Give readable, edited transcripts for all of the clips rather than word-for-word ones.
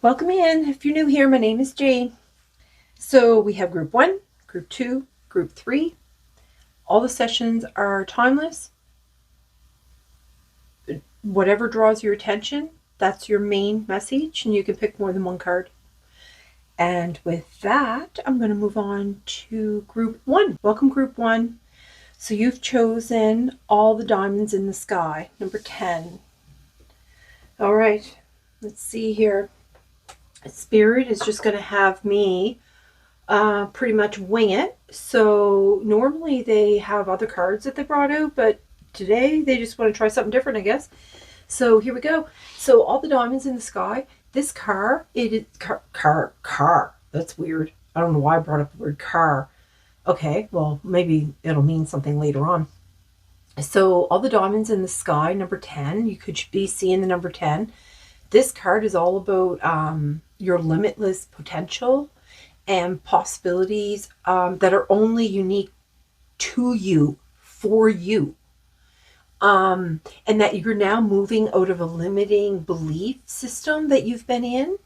Welcome in. If you're new here, my name is Jane. So we have group 1, group 2, group 3. All the sessions are timeless. Whatever draws your attention, that's your main message, and you can pick more than one card. And with that, I'm going to move on to group 1. Welcome, group 1. So you've chosen all the diamonds in the sky, number 10. All right, let's see here. Spirit is just going to have me pretty much wing it. So normally they have other cards that they brought out, but today they just want to try something different, I guess. So here we go. So all the diamonds in the sky. This car, it is car. That's weird. I don't know why I brought up the word car. Okay, well, maybe it'll mean something later on. So all the diamonds in the sky, number 10. You could be seeing the number 10. This card is all about your limitless potential and possibilities that are only unique to you, for you. And that you're now moving out of a limiting belief system that you've been in.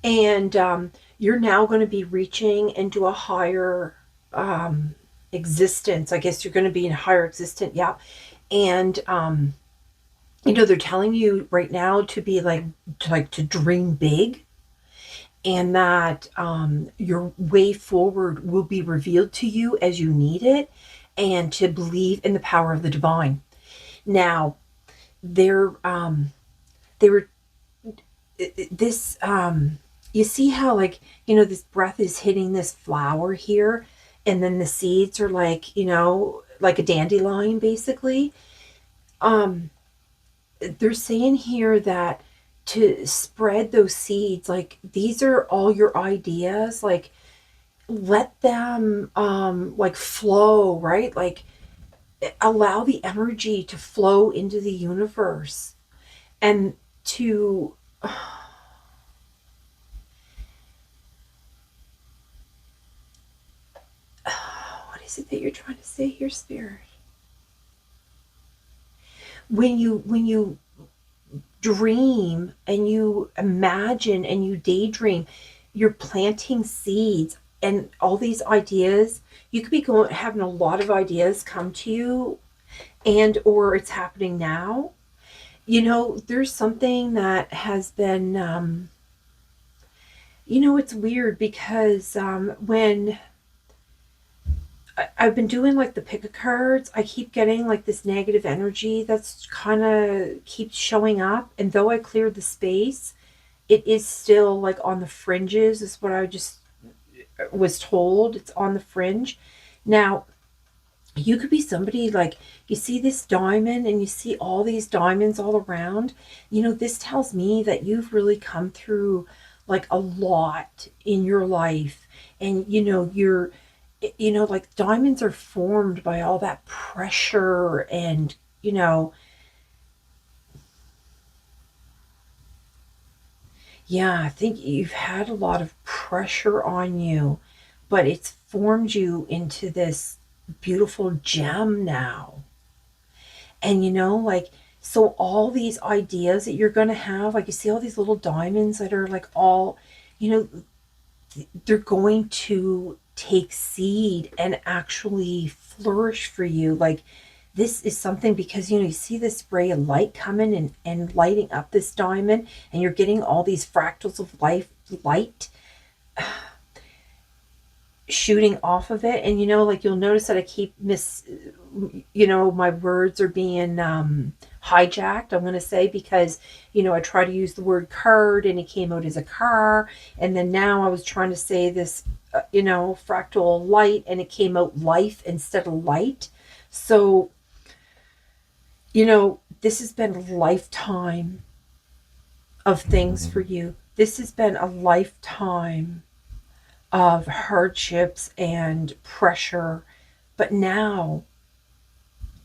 And you're now going to be reaching into a higher existence. I guess you're going to be in a higher existence. Yeah. And they're telling you right now to be to dream big, and that your way forward will be revealed to you as you need it, and to believe in the power of the divine. Now, they were this. You see how this breath is hitting this flower here, and then the seeds are like a dandelion, basically. They're saying here that to spread those seeds, these are all your ideas, let them flow, right? Allow the energy to flow into the universe, and to what is it that you're trying to say here, Spirit? When you dream and you imagine and you daydream, you're planting seeds, and all these ideas, you could be having a lot of ideas come to you, and or it's happening now. There's something that has been it's weird because when I've been doing the pick of cards, I keep getting this negative energy that's kind of keeps showing up. And though I cleared the space, it is still on the fringes, is what I just was told. It's on the fringe. Now, you could be somebody you see this diamond and you see all these diamonds all around. This tells me that you've really come through a lot in your life. And, you're diamonds are formed by all that pressure, and yeah, I think you've had a lot of pressure on you, but it's formed you into this beautiful gem now. And so all these ideas that you're going to have, you see all these little diamonds that are all, they're going to take seed and actually flourish for you. This is something, because you see this ray of light coming and lighting up this diamond, and you're getting all these fractals of light shooting off of it. And you'll notice that I keep my words are being hijacked, I'm going to say, because I try to use the word card and it came out as a car, and then now I was trying to say this fractal light, and it came out life instead of light. So this has been a lifetime of things for you. This has been a lifetime of hardships and pressure, but now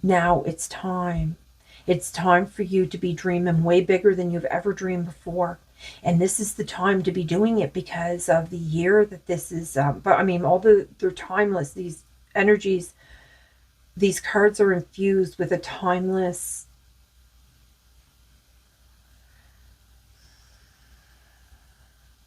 it's time. It's time for you to be dreaming way bigger than you've ever dreamed before. And this is the time to be doing it because of the year that this is. But I mean, they're timeless. These energies, these cards are infused with a timeless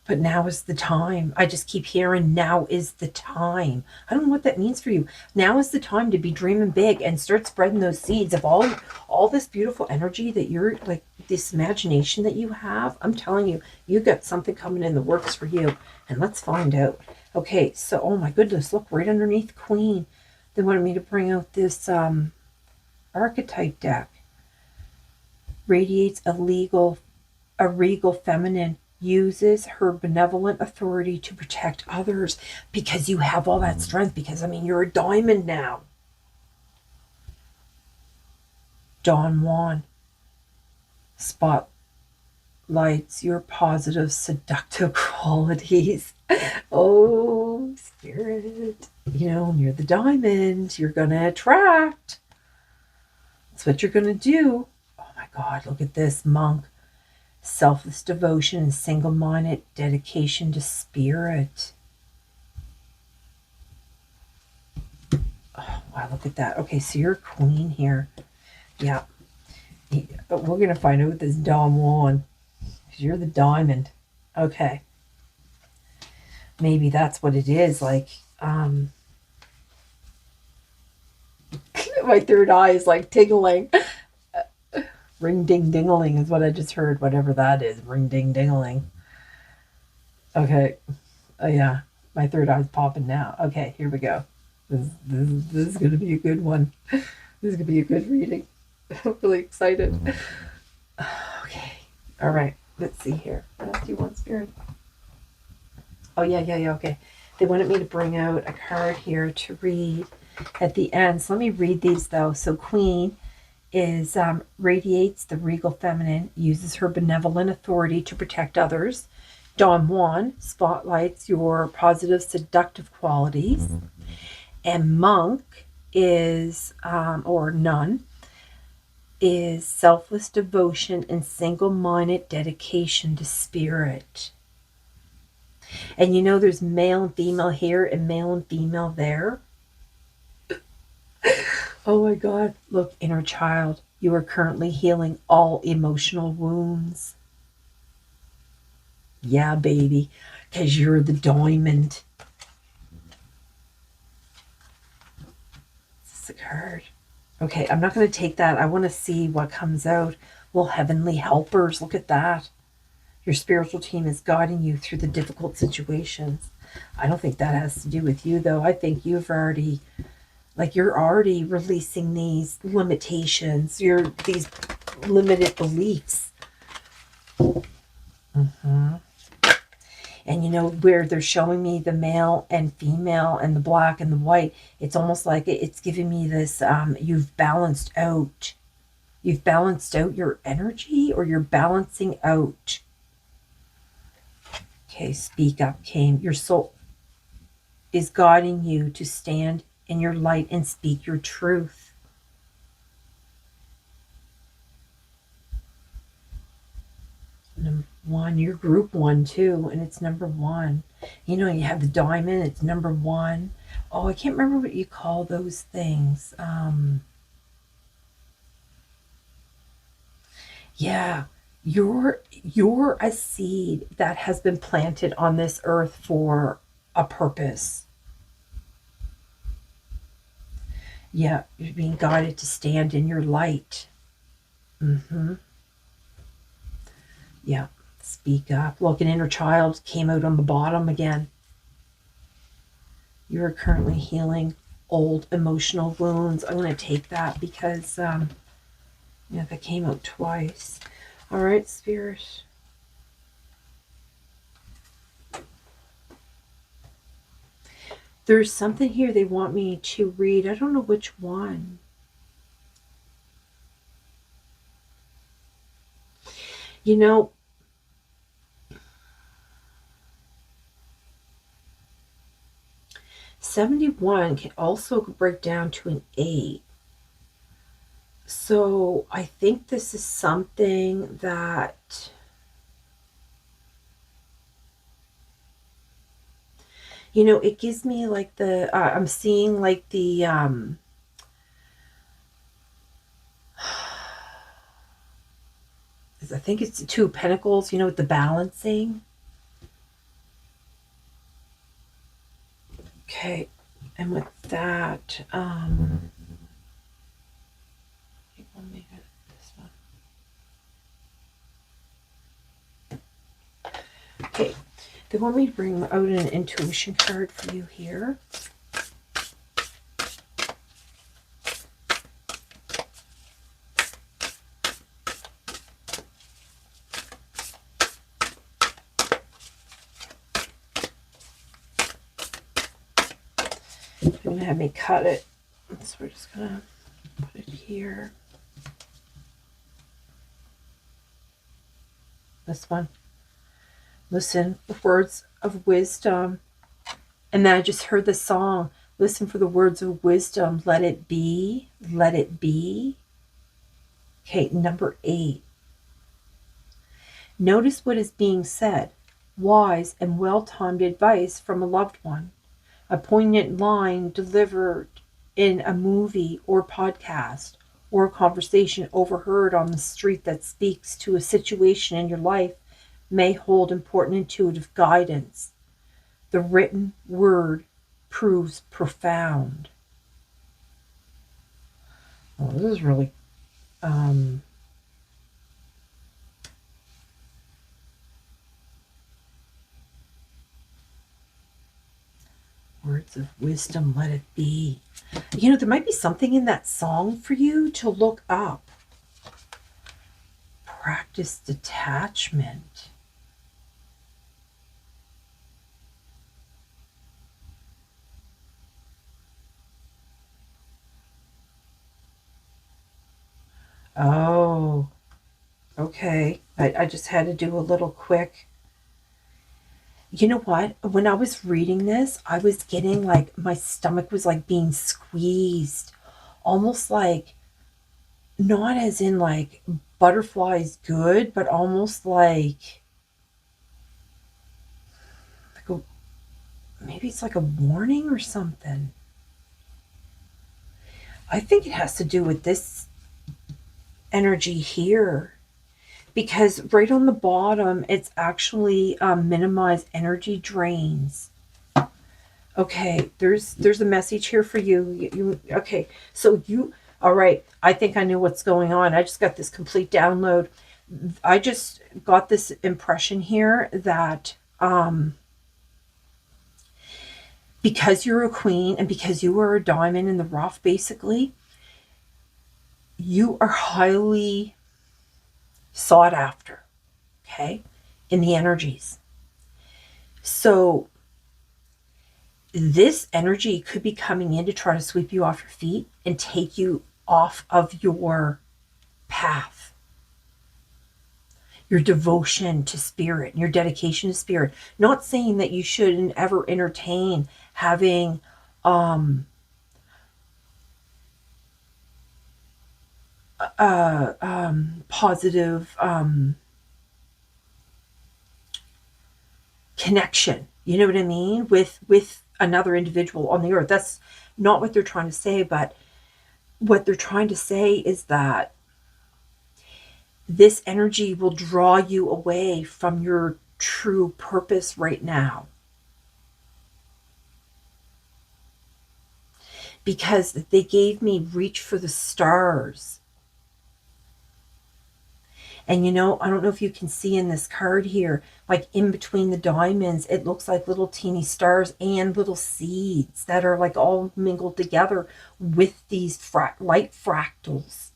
But now is the time. I just keep hearing now is the time. I don't know what that means for you. Now is the time to be dreaming big and start spreading those seeds of all this beautiful energy that you're like, this imagination that you have. I'm telling you, you got something coming in the works for you. And let's find out. Okay, so oh my goodness, look right underneath Queen. They wanted me to bring out this archetype deck. Radiates a regal feminine, uses her benevolent authority to protect others, because you have all that strength, because I mean you're a diamond now. Don Juan spotlights your positive seductive qualities. Oh, spirit, you know, when you're the diamond, you're gonna attract. That's what you're gonna do. Oh my God, look at this monk. Selfless devotion and single-minded dedication to spirit. Oh, wow, look at that. Okay, so you're a queen here. Yeah. We're going to find out with this Don Juan. You're the diamond. Okay. Maybe that's what it is. Like, my third eye is like tingling. Ring ding dingling is what I just heard, whatever that is. Ring ding dingling. Okay. Oh yeah, my third eye's popping now. Okay, here we go. This is going to be a good one. This is going to be a good reading. I'm really excited. Okay. All right. Let's see here. What else do you want, Spirit? Oh yeah, okay. They wanted me to bring out a card here to read at the end. So let me read these though. So Queen is radiates the regal feminine, uses her benevolent authority to protect others. Don Juan spotlights your positive seductive qualities. And Monk is, or Nun, is selfless devotion and single-minded dedication to spirit. And you know there's male and female here and male and female there. Oh my God. Look, inner child, you are currently healing all emotional wounds. Yeah, baby, because you're the diamond. This is a card. Okay, I'm not going to take that. I want to see what comes out. Well, heavenly helpers, look at that. Your spiritual team is guiding you through the difficult situations. I don't think that has to do with you, though. I think you're already releasing these limitations, these limited beliefs. And you know, where they're showing me the male and female and the black and the white, it's almost like it's giving me this, you've balanced out your energy, or you're balancing out. Okay, speak up, came. Your soul is guiding you to stand in your light and speak your truth. Number one, you're group 1 too, and it's number 1. You know, you have the diamond, it's number 1. Oh, I can't remember what you call those things. Yeah, you're a seed that has been planted on this earth for a purpose. Yeah, you're being guided to stand in your light. Yeah, speak up. Look, an inner child came out on the bottom again. You are currently healing old emotional wounds. I'm going to take that because, yeah, that came out twice. All right, Spirit. There's something here they want me to read. I don't know which one. You know, $71 can also break down to an 8. So I think this is something that, you know, it gives me like the, I'm seeing like the, I think it's the 2 of Pentacles, you know, with the balancing. Okay, and with that, we'll make it this one. Okay, they want me to bring out an intuition card for you here. They're going to have me cut it, so we're just going to put it here. This one. Listen, the words of wisdom. And then I just heard the song. Listen for the words of wisdom. Let it be. Let it be. Okay, number 8. Notice what is being said. Wise and well-timed advice from a loved one. A poignant line delivered in a movie or podcast, or a conversation overheard on the street that speaks to a situation in your life may hold important intuitive guidance. The written word proves profound. Oh, this is really words of wisdom, let it be. You know, there might be something in that song for you to look up. Practice detachment. Oh, okay. I just had to do a little quick. You know what? When I was reading this, I was getting like my stomach was like being squeezed, almost like not as in like butterflies good, but almost like a, maybe it's like a warning or something. I think it has to do with this energy here, because right on the bottom it's actually minimize energy drains. Okay, there's a message here for you. Okay, so you, all right, I think I knew what's going on. I just got this complete download. I just got this impression here that because you're a queen and because you are a diamond in the rough, basically, you are highly sought after, okay, in the energies. So this energy could be coming in to try to sweep you off your feet and take you off of your path, your devotion to spirit, your dedication to spirit. Not saying that you shouldn't ever entertain having positive connection, you know what I mean, with another individual on the earth. That's not what they're trying to say, but what they're trying to say is that this energy will draw you away from your true purpose right now, because they gave me reach for the stars. And you know, I don't know if you can see in this card here, like in between the diamonds, it looks like little teeny stars and little seeds that are like all mingled together with these light fractals.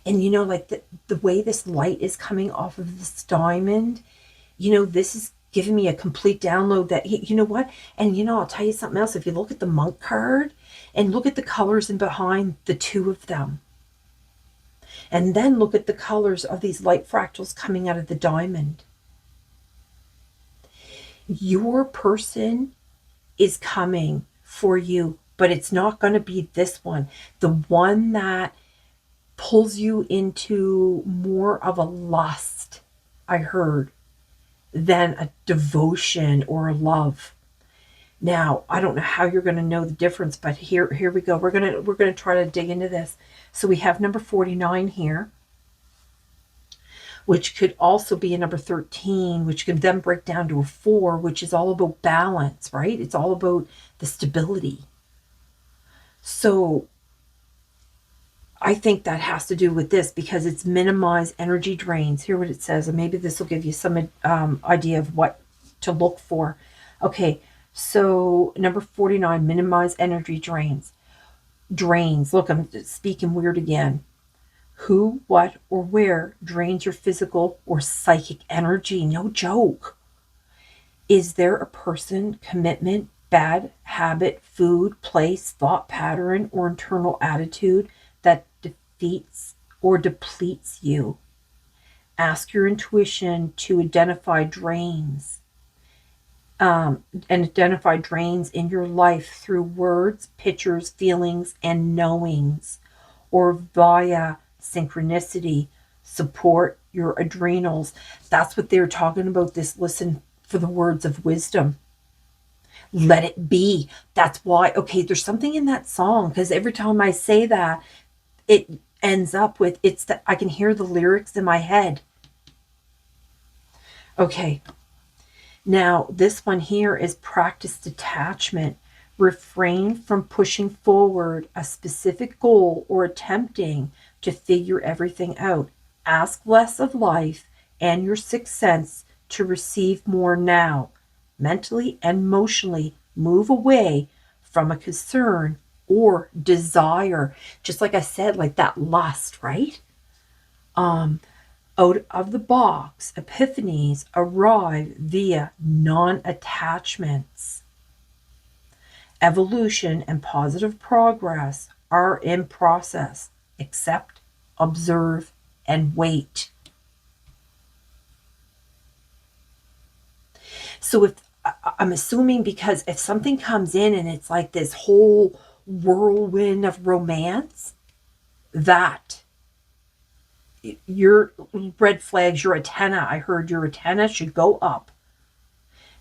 And you know, like the way this light is coming off of this diamond, you know, this is giving me a complete download that, you know what? And you know, I'll tell you something else. If you look at the monk card and look at the colors in behind the two of them, and then look at the colors of these light fractals coming out of the diamond. Your person is coming for you, but it's not going to be this one. The one that pulls you into more of a lust, I heard, than a devotion or a love. Now, I don't know how you're going to know the difference, but here we go. We're going to try to dig into this. So we have number 49 here. which could also be a number 13, which could then break down to a 4, which is all about balance, right? It's all about the stability. So I think that has to do with this, because it's minimize energy drains. Hear what it says, and maybe this will give you some idea of what to look for. Okay, so number 49, minimize energy drains. Drains. Look, I'm speaking weird again. Who, what, or where drains your physical or psychic energy? No joke. Is there a person, commitment, bad habit, food, place, thought pattern, or internal attitude that defeats or depletes you? Ask your intuition to identify drains. And identify drains in your life through words, pictures, feelings, and knowings, or via synchronicity. Support your adrenals. That's what they're talking about. This listen for the words of wisdom. Let it be. That's why. Okay, there's something in that song, because every time I say that, it ends up with, it's that I can hear the lyrics in my head. Okay. Now, this one here is practice detachment. Refrain from pushing forward a specific goal or attempting to figure everything out. Ask less of life and your sixth sense to receive more now. Mentally and emotionally move away from a concern or desire. Just like I said, like that lust, right? Out of the box, epiphanies arrive via non-attachments. Evolution and positive progress are in process. Accept, observe, and wait. So if I'm assuming, because if something comes in and it's like this whole whirlwind of romance, that your red flags, your antenna, I heard your antenna should go up,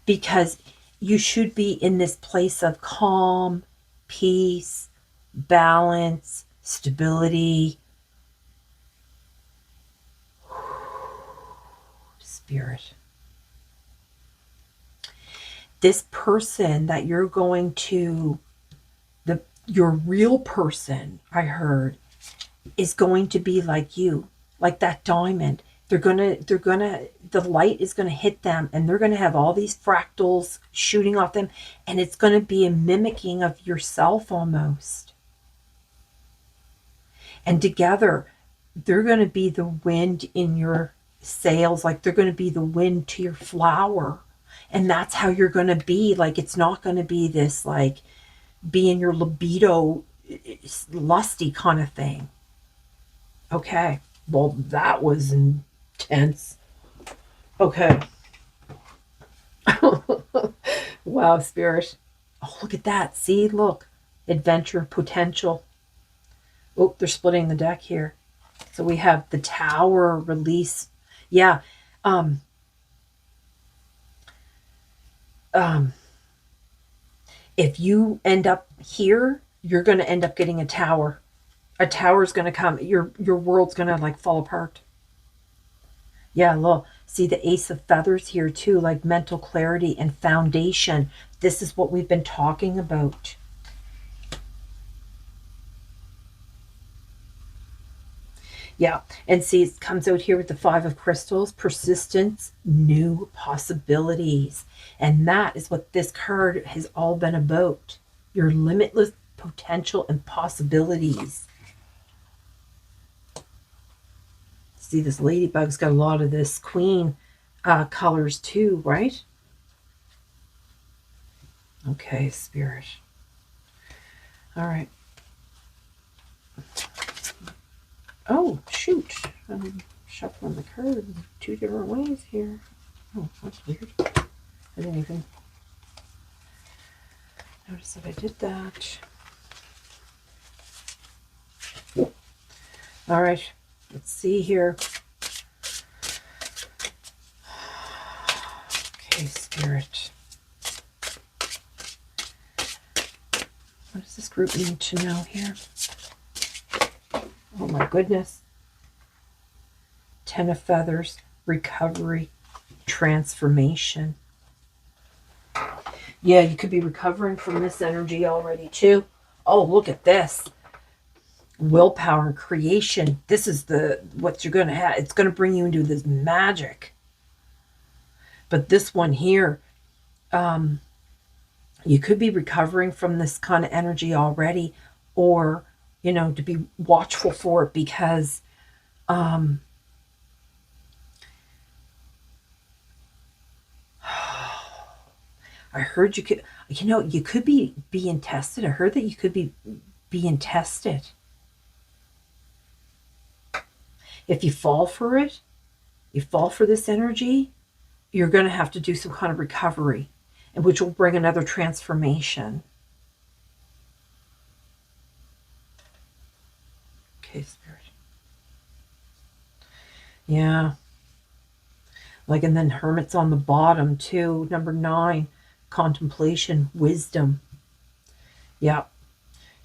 because you should be in this place of calm, peace, balance, stability. Spirit. This person that you're going to, your real person, I heard, is going to be like you, like that diamond. The light is gonna hit them, and they're gonna have all these fractals shooting off them, and it's gonna be a mimicking of yourself almost. And together, they're gonna be the wind in your sails, like they're gonna be the wind to your flower. And that's how you're gonna be. Like, it's not gonna be this, like, being your libido, lusty kind of thing. Okay. Well, that was intense. Okay. Wow, Spirit. Oh, look at that. See, look. Adventure, potential. Oh, they're splitting the deck here. So we have the Tower, release. Yeah. If you end up here, you're going to end up getting a tower. A tower's going to come. Your world's going to like fall apart. Yeah, look. See the Ace of Feathers here too, like mental clarity and foundation. This is what we've been talking about. Yeah, and see, it comes out here with the Five of Crystals, persistence, new possibilities. And that is what this card has all been about. Your limitless potential and possibilities. See, this ladybug's got a lot of this queen colors too, right? Okay, Spirit. All right. Oh, shoot. I'm shuffling the cards two different ways here. Oh, that's weird. I didn't even notice that I did that. All right. Let's see here. Okay, Spirit. What does this group need to know here? Oh my goodness. Ten of Feathers, recovery, transformation. Yeah, you could be recovering from this energy already too. Oh, look at this. Willpower and creation. This is what you're going to have. It's going to bring you into this magic. But this one here, you could be recovering from this kind of energy already, or, to be watchful for it, because I heard you could, you could be being tested. I heard that you could be being tested. If you fall for it, you fall for this energy, you're going to have to do some kind of recovery, and which will bring another transformation. Okay, Spirit. Yeah. Like, and then Hermit's on the bottom too. Number 9, contemplation, wisdom. Yeah.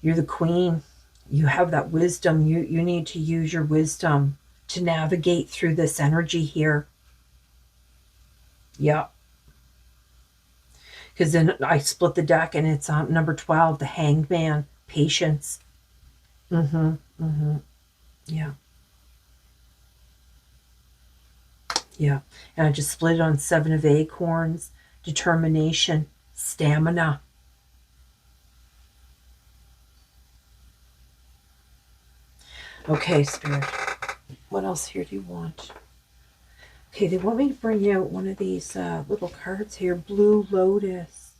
You're the queen. You have that wisdom. You need to use your wisdom to navigate through this energy here. Yeah. Because then I split the deck and it's number 12, the Hanged Man, patience. Yeah. Yeah. And I just split it on 7 of Acorns, determination, stamina. Okay, Spirit. What else here do you want? Okay, they want me to bring out one of these little cards here. Blue Lotus.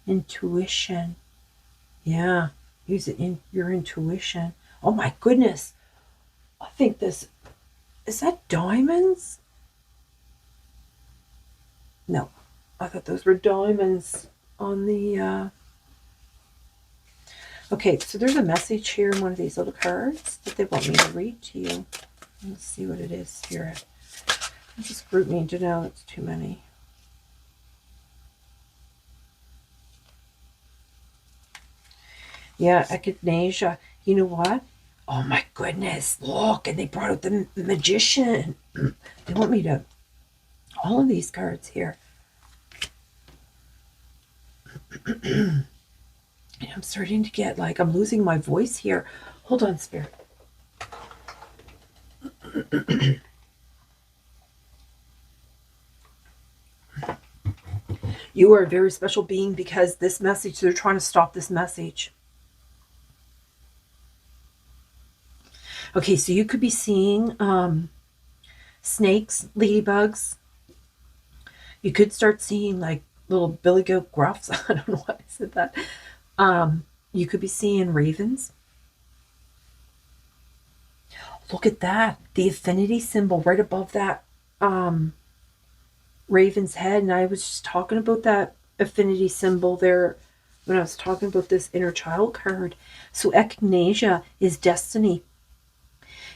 Intuition. Yeah. Use it in your intuition. Oh my goodness. I think this... Is that diamonds? No. I thought those were diamonds on the... Okay, so there's a message here in one of these little cards that they want me to read to you. Let's see what it is, Spirit. Just group me to know it's too many. Yeah, echinacea. You know what? Oh my goodness, look, and they brought out the magician. They want me to... All of these cards here. I'm starting to get like, I'm losing my voice here. Hold on, Spirit. You are a very special being, because this message, they're trying to stop this message. Okay, so you could be seeing snakes, ladybugs. You could start seeing like little billy goat gruffs. I don't know why I said that. You could be seeing ravens. Look at that. The affinity symbol right above that raven's head. And I was just talking about that affinity symbol there when I was talking about this inner child card. So echinacea is destiny.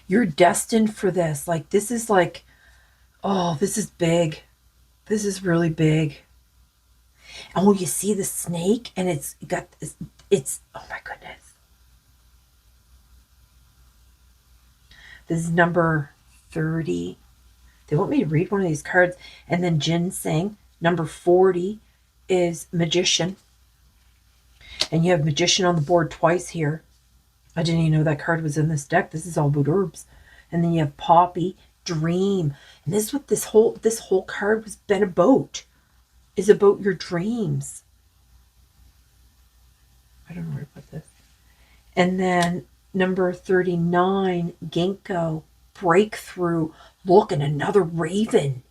You're destined for this. Like, this is like, oh, this is big. This is really big. And when you see the snake and it's got this, it's, oh my goodness. This is number 30. They want me to read one of these cards. And then ginseng, number 40, is magician. And you have magician on the board twice here. I didn't even know that card was in this deck. This is all about herbs. And then you have poppy, dream. And this is what this whole card was been about. Is about your dreams. I don't know where to put this. And then number 39, ginkgo, breakthrough. Look, and another raven.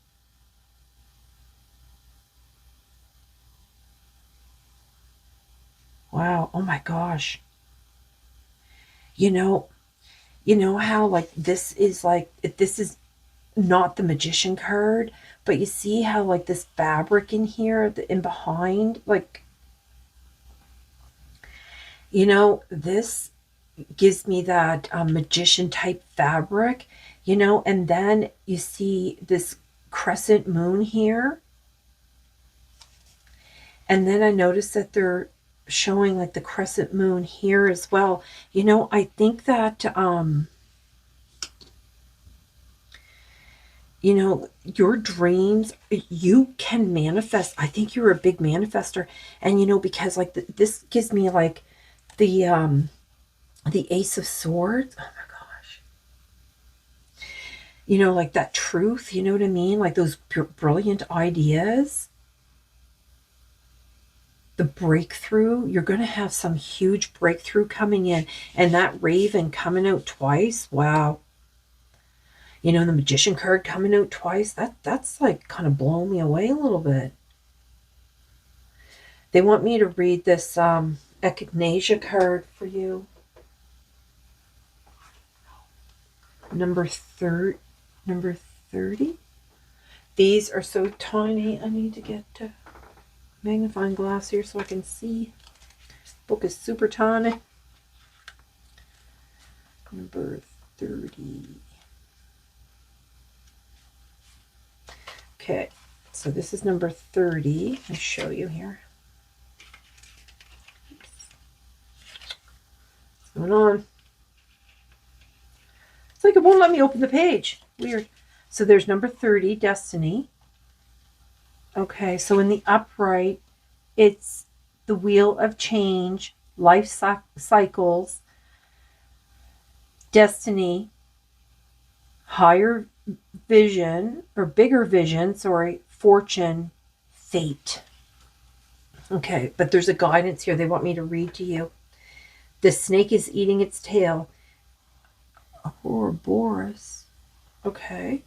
Wow. Oh my gosh. You know how like this is not the magician card, but you see how like this fabric in here, in behind, like, this gives me that magician type fabric, and then you see this crescent moon here. And then I noticed that they're showing like the crescent moon here as well. I think that you know, your dreams, you can manifest. I think you're a big manifester. And, you know, because like this gives me like the Ace of Swords. Oh my gosh. You know, like that truth, you know what I mean? Like those brilliant ideas. The breakthrough, you're going to have some huge breakthrough coming in. And that Raven coming out twice, wow. You know, the Magician card coming out twice, that's like kind of blowing me away a little bit. They want me to read this Echinacea card for you. Number 30. These are so tiny. I need to get a magnifying glass here so I can see. This book is super tiny. Number 30. Okay, so this is number 30. I'll show you here. What's going on? It's like it won't let me open the page. Weird. So there's number 30, Destiny. Okay, so in the upright, it's the wheel of change, life cycles, destiny, higher vision, or bigger vision, sorry, fortune, fate. Okay, but there's a guidance here they want me to read to you. The snake is eating its tail. Ouroboros. Okay.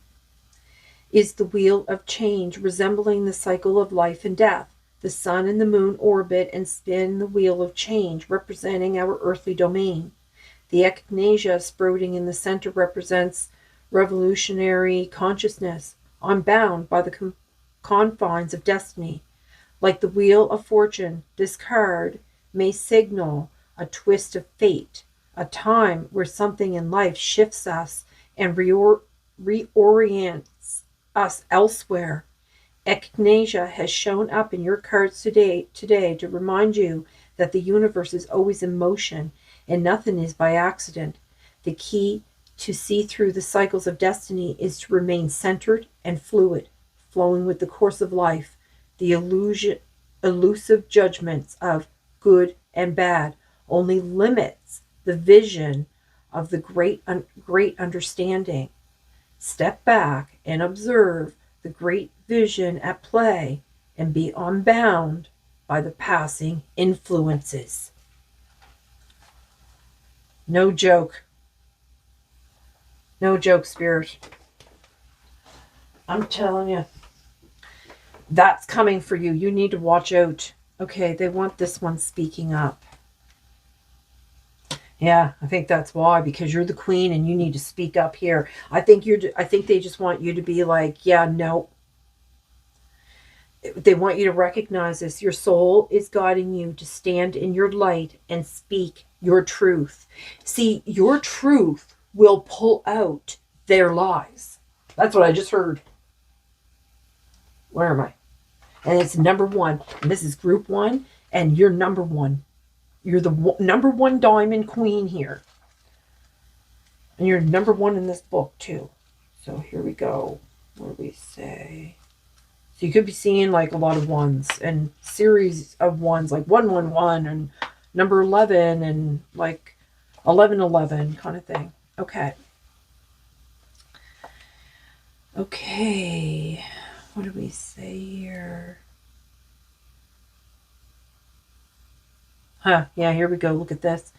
Is the wheel of change, resembling the cycle of life and death. The sun and the moon orbit and spin the wheel of change, representing our earthly domain. The echinacea sprouting in the center represents revolutionary consciousness, unbound by the confines of destiny. Like the wheel of fortune, this card may signal a twist of fate, a time where something in life shifts us and reorients us elsewhere. Echinacea has shown up in your cards today to remind you that the universe is always in motion and nothing is by accident. The key to see through the cycles of destiny is to remain centered and fluid, flowing with the course of life. The elusive judgments of good and bad only limits the vision of the great understanding. Step back and observe the great vision at play and be unbound by the passing influences. No joke. No joke, Spirit. I'm telling you. That's coming for you. You need to watch out. Okay, they want this one speaking up. Yeah, I think that's why, because you're the queen and you need to speak up here. I think they just want you to be like, yeah, no. They want you to recognize this. Your soul is guiding you to stand in your light and speak your truth. See, your truth will pull out their lies. That's what I just heard. Where am I? And it's number 1. And this is group 1, and you're number 1. You're the number 1 diamond queen here. And you're number 1 in this book, too. So here we go. What do we say? So you could be seeing like a lot of ones and series of ones, like 111 and number 11 and like 1111 kind of thing. Okay. Okay. What do we say here? Yeah, here we go. Look at this.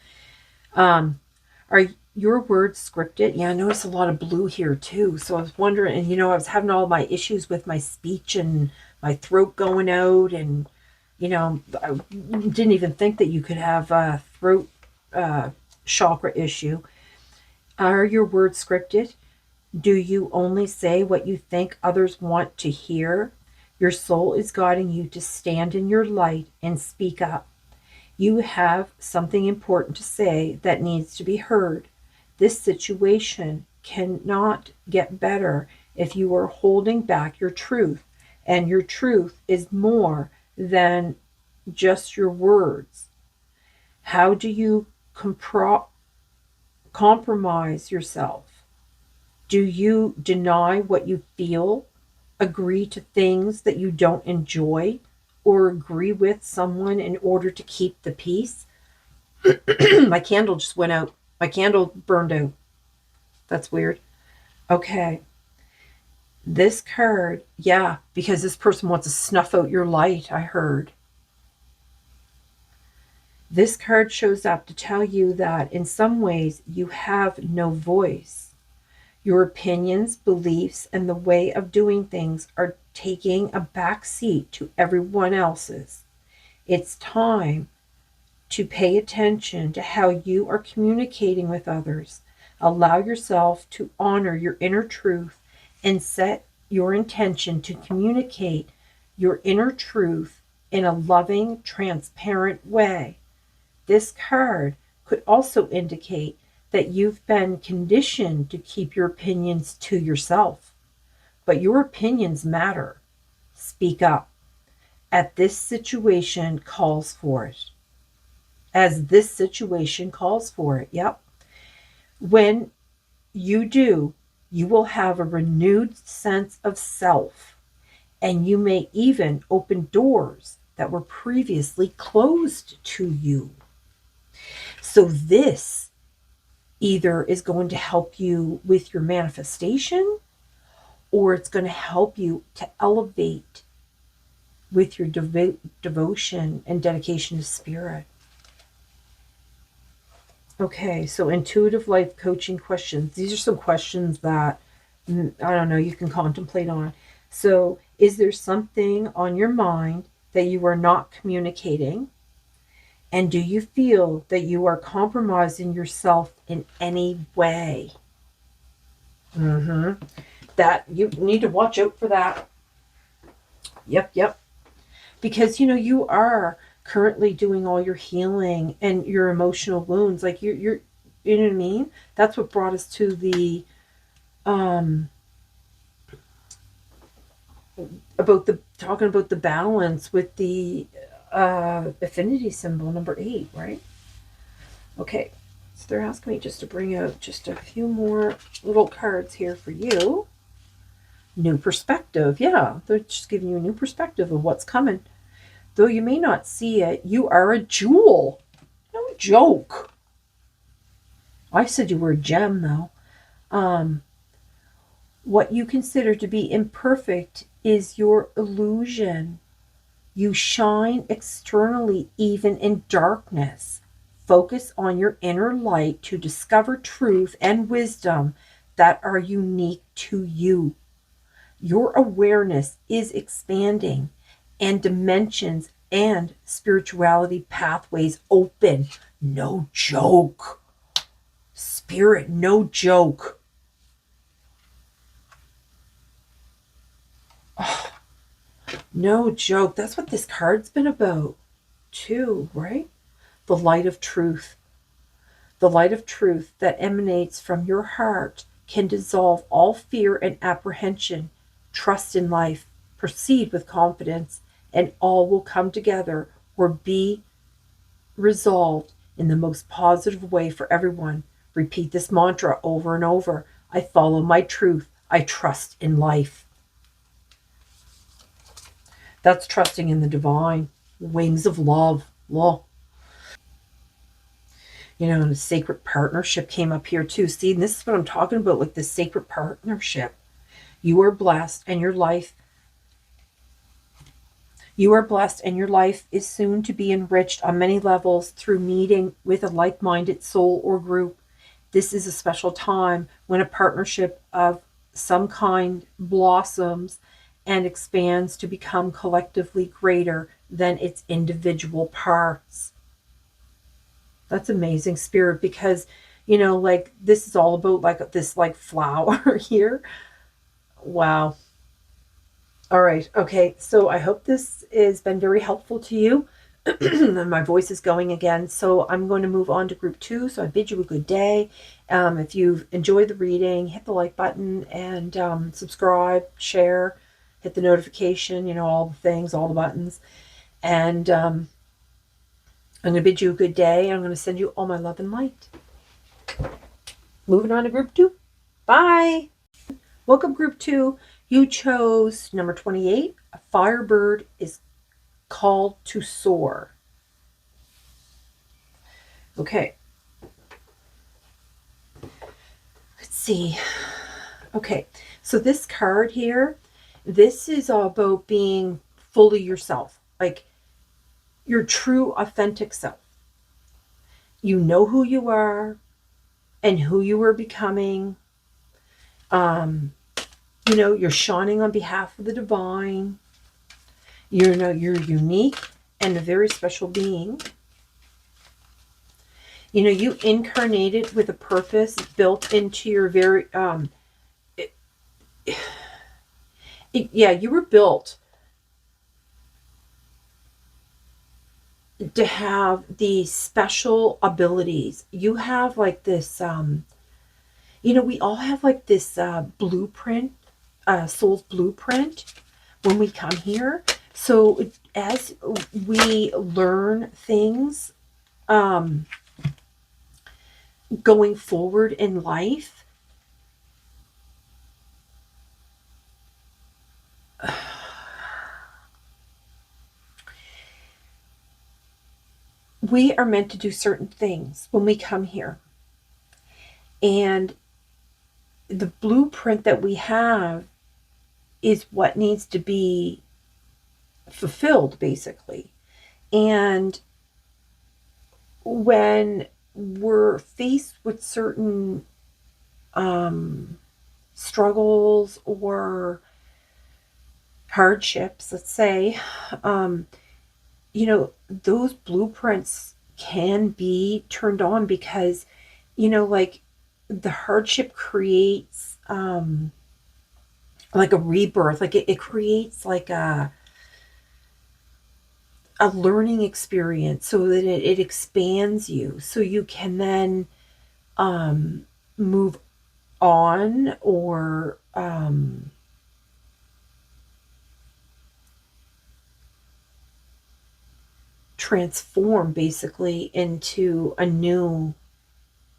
Are your words scripted? Yeah, I noticed a lot of blue here too. So I was wondering, and you know, I was having all my issues with my speech and my throat going out, and you know, I didn't even think that you could have a throat chakra issue. Are your words scripted? Do you only say what you think others want to hear? Your soul is guiding you to stand in your light and speak up. You have something important to say that needs to be heard. This situation cannot get better if you are holding back your truth, and your truth is more than just your words. How do you compromise yourself? Do you deny what you feel, agree to things that you don't enjoy, or agree with someone in order to keep the peace? My candle just went out. My candle burned out. That's weird. Okay. This card, yeah, because this person wants to snuff out your light, I heard. This card shows up to tell you that in some ways you have no voice. Your opinions, beliefs, and the way of doing things are taking a back seat to everyone else's. It's time to pay attention to how you are communicating with others. Allow yourself to honor your inner truth and set your intention to communicate your inner truth in a loving, transparent way. This card could also indicate that you've been conditioned to keep your opinions to yourself. But your opinions matter. Speak up. As this situation calls for it. Yep. When you do, you will have a renewed sense of self, and you may even open doors that were previously closed to you. So this either is going to help you with your manifestation, or it's going to help you to elevate with your devotion and dedication to spirit. Okay, so intuitive life coaching questions. These are some questions that, I don't know, you can contemplate on. So, is there something on your mind that you are not communicating? And do you feel that you are compromising yourself in any way? That you need to watch out for that. Yep. Because, you are currently doing all your healing and your emotional wounds. Like you're you know what I mean? That's what brought us to the talking about the balance with the affinity symbol number 8, right? Okay, so they're asking me just to bring out just a few more little cards here for you. New perspective. Yeah, they're just giving you a new perspective of what's coming. Though you may not see it, you are a jewel. No joke. I said you were a gem, though. What you consider to be imperfect is your illusion. You shine externally, even in darkness. Focus on your inner light to discover truth and wisdom that are unique to you. Your awareness is expanding, and dimensions and spirituality pathways open. No joke. Spirit, no joke. Oh, no joke. That's what this card's been about, too, right? The light of truth. The light of truth that emanates from your heart can dissolve all fear and apprehension. Trust in life. Proceed with confidence, and all will come together or be resolved in the most positive way for everyone. Repeat this mantra over and over. I follow my truth. I trust in life. That's trusting in the divine. Wings of love. Love. And the sacred partnership came up here too. See, and this is what I'm talking about, like the sacred partnership. You are blessed, and your life is soon to be enriched on many levels through meeting with a like-minded soul or group. This is a special time when a partnership of some kind blossoms and expands to become collectively greater than its individual parts. That's amazing, Spirit, because, like this is all about like this like flower here. Wow. All right. Okay. So I hope this has been very helpful to you. My voice is going again. So I'm going to move on to group 2. So I bid you a good day. If you've enjoyed the reading, hit the like button and subscribe, share, hit the notification, all the things, all the buttons. And I'm going to bid you a good day. I'm going to send you all my love and light. Moving on to group 2. Bye. Welcome group 2. You chose number 28. A firebird is called to soar. Okay. Let's see. Okay. So this card here, this is all about being fully yourself. Like your true authentic self. You know who you are and who you are becoming. You know, you're shining on behalf of the divine. You know, you're unique and a very special being. You know, you incarnated with a purpose built into your very, yeah, you were built to have these special abilities. You have like this, you know, we all have like this blueprint, soul's blueprint when we come here. So as we learn things going forward in life, we are meant to do certain things when we come here. And the blueprint that we have is what needs to be fulfilled, basically. And when we're faced with certain struggles or hardships, let's say, you know, those blueprints can be turned on because, you know, like the hardship creates like a rebirth, like it creates like a learning experience so that it expands you so you can then move on or transform basically into a new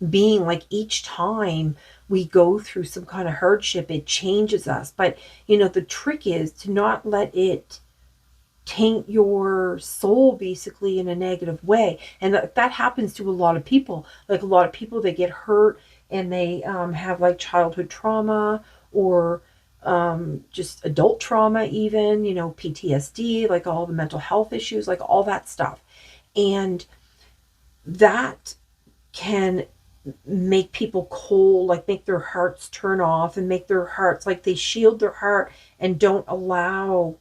being. Like each time we go through some kind of hardship, it changes us. But you know, the trick is to not let it taint your soul basically in a negative way. And that happens to a lot of people. Like a lot of people, they get hurt and they have like childhood trauma or just adult trauma, even, you know, PTSD, like all the mental health issues, like all that stuff. And that can make people cold, like make their hearts turn off and make their hearts like they shield their heart and don't allow,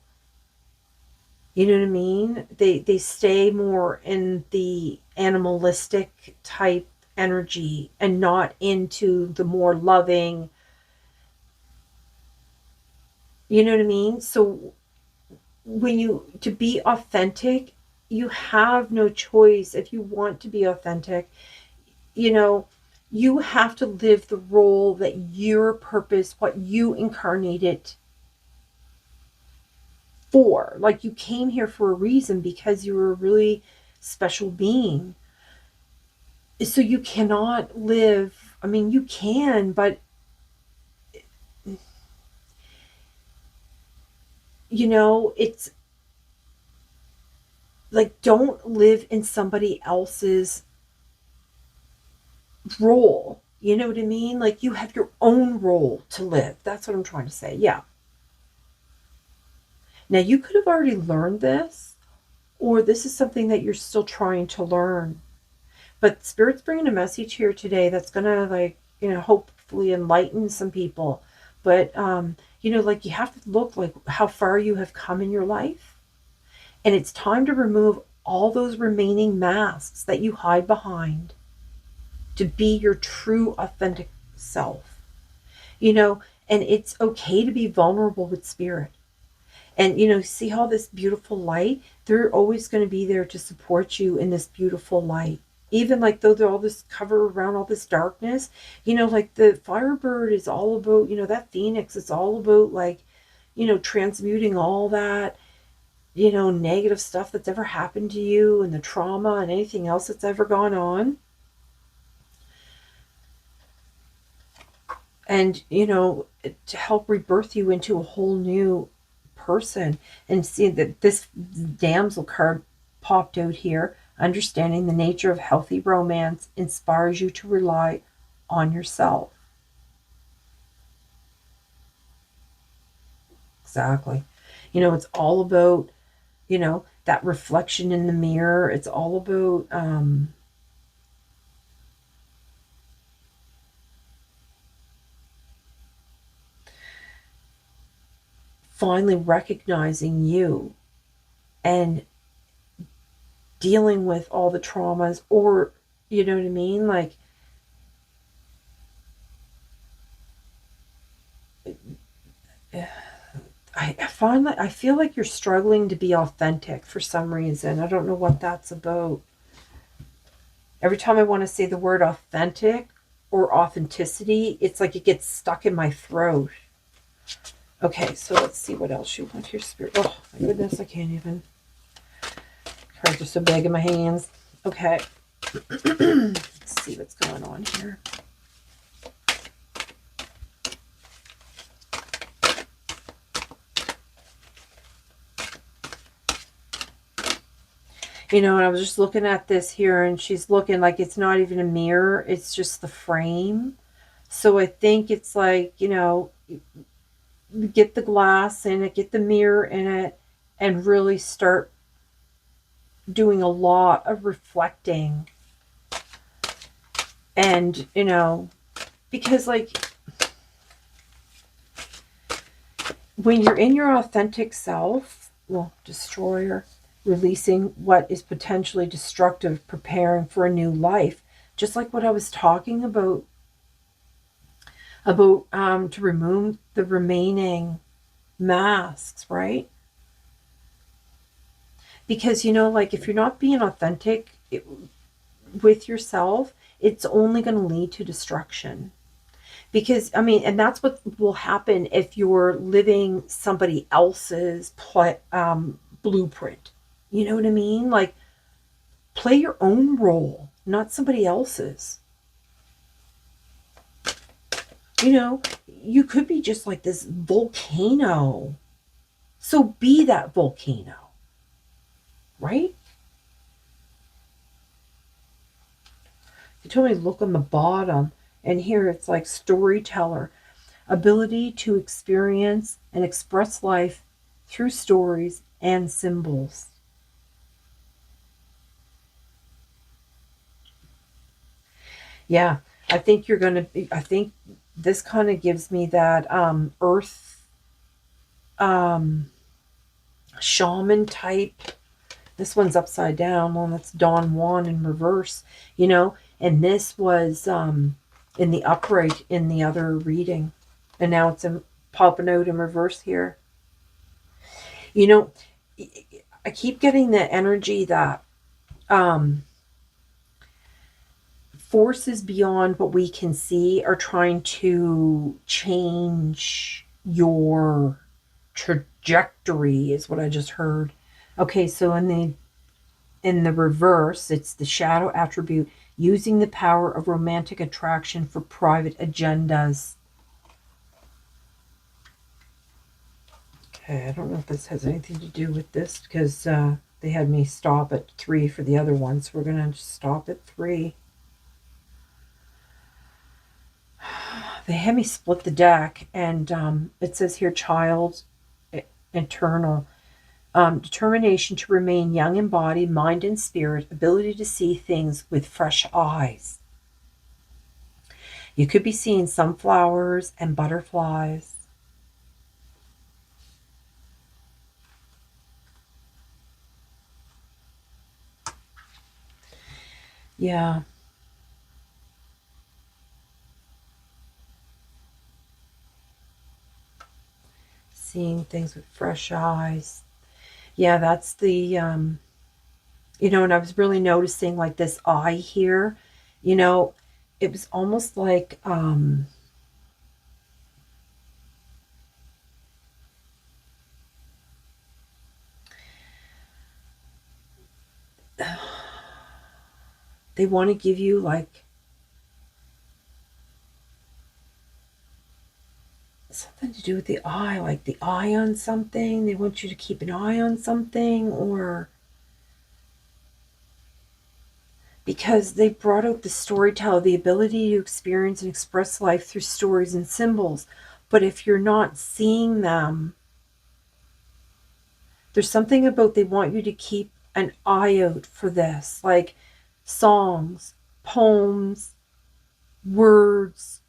you know what I mean? They stay more in the animalistic type energy and not into the more loving, you know what I mean? So when to be authentic, you have no choice. If you want to be authentic, you know, you have to live the role that your purpose, what you incarnated for. Like you came here for a reason because you were a really special being. So you cannot live, I mean, you can, but you know, it's like, don't live in somebody else's role. You know what I mean? Like you have your own role to live. That's what I'm trying to say. Yeah. Now you could have already learned this, or this is something that you're still trying to learn. But Spirit's bringing a message here today that's going to, like, you know, hopefully enlighten some people. But, you know, like you have to look like how far you have come in your life. And it's time to remove all those remaining masks that you hide behind to be your true authentic self. You know, and it's okay to be vulnerable with Spirit. And, you know, see how this beautiful light, they're always going to be there to support you in this beautiful light. Even like though there's all this cover around all this darkness, you know, like the firebird is all about, you know, that phoenix is all about like, you know, transmuting all that, you know, negative stuff that's ever happened to you and the trauma and anything else that's ever gone on. and, you know, to help rebirth you into a whole new person. And see that this damsel card popped out here. Understanding the nature of healthy romance inspires you to rely on yourself. Exactly. You know, it's all about, you know, that reflection in the mirror. It's all about finally recognizing you and dealing with all the traumas, or, you know what I mean? Like, I feel like you're struggling to be authentic for some reason. I don't know what that's about. Every time I want to say the word authentic or authenticity, it's like it gets stuck in my throat. Okay, so let's see what else you want here, Spirit. Oh, my goodness, I can't even. Cards are so big in my hands. Okay. Let's see what's going on here. You know, and I was just looking at this here, and she's looking like it's not even a mirror. It's just the frame. So I think it's like, you know, get the glass in it, get the mirror in it, and really start doing a lot of reflecting. And, you know, because like when you're in your authentic self, well, destroyer, releasing what is potentially destructive, preparing for a new life, just like what I was talking about to remove the remaining masks, right? Because, you know, like if you're not being authentic with yourself, it's only going to lead to destruction. Because, I mean, and that's what will happen if you're living somebody else's blueprint. You know what I mean? Like, play your own role, not somebody else's. You know, you could be just like this volcano. So be that volcano, right? You told me to look on the bottom, and here it's like storyteller, ability to experience and express life through stories and symbols. Yeah, I think you're going to be, I think this kind of gives me that earth um, shaman type. This one's upside down. Well, that's Don Juan in reverse, you know, and this was in the upright in the other reading. And now it's popping out in reverse here. You know, I keep getting the energy that um, forces beyond what we can see are trying to change your trajectory, is what I just heard. Okay, so in the reverse, it's the shadow attribute, using the power of romantic attraction for private agendas. Okay, I don't know if this has anything to do with this, because they had me stop at 3 for the other one, so we're going to stop at 3. They had me split the deck, and it says here, child, eternal. Determination to remain young in body, mind, and spirit, ability to see things with fresh eyes. You could be seeing sunflowers and butterflies. Yeah. Seeing things with fresh eyes. Yeah, that's the, you know, and I was really noticing like this eye here, you know, it was almost like, they want to give you like do with the eye, like the eye on something. They want you to keep an eye on something, or because they brought out the storyteller, the ability to experience and express life through stories and symbols. But if you're not seeing them, there's something about they want you to keep an eye out for this, like songs, poems, words,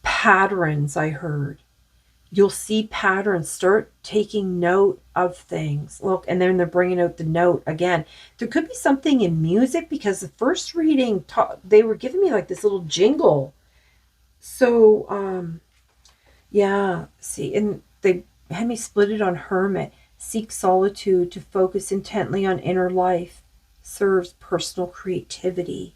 patterns. I heard you'll see patterns. Start taking note of things. Look, and then they're bringing out the note again. There could be something in music, because the first reading they were giving me like this little jingle. So yeah, see, and they had me split it on hermit. Seek solitude to focus intently on inner life. Serves personal creativity.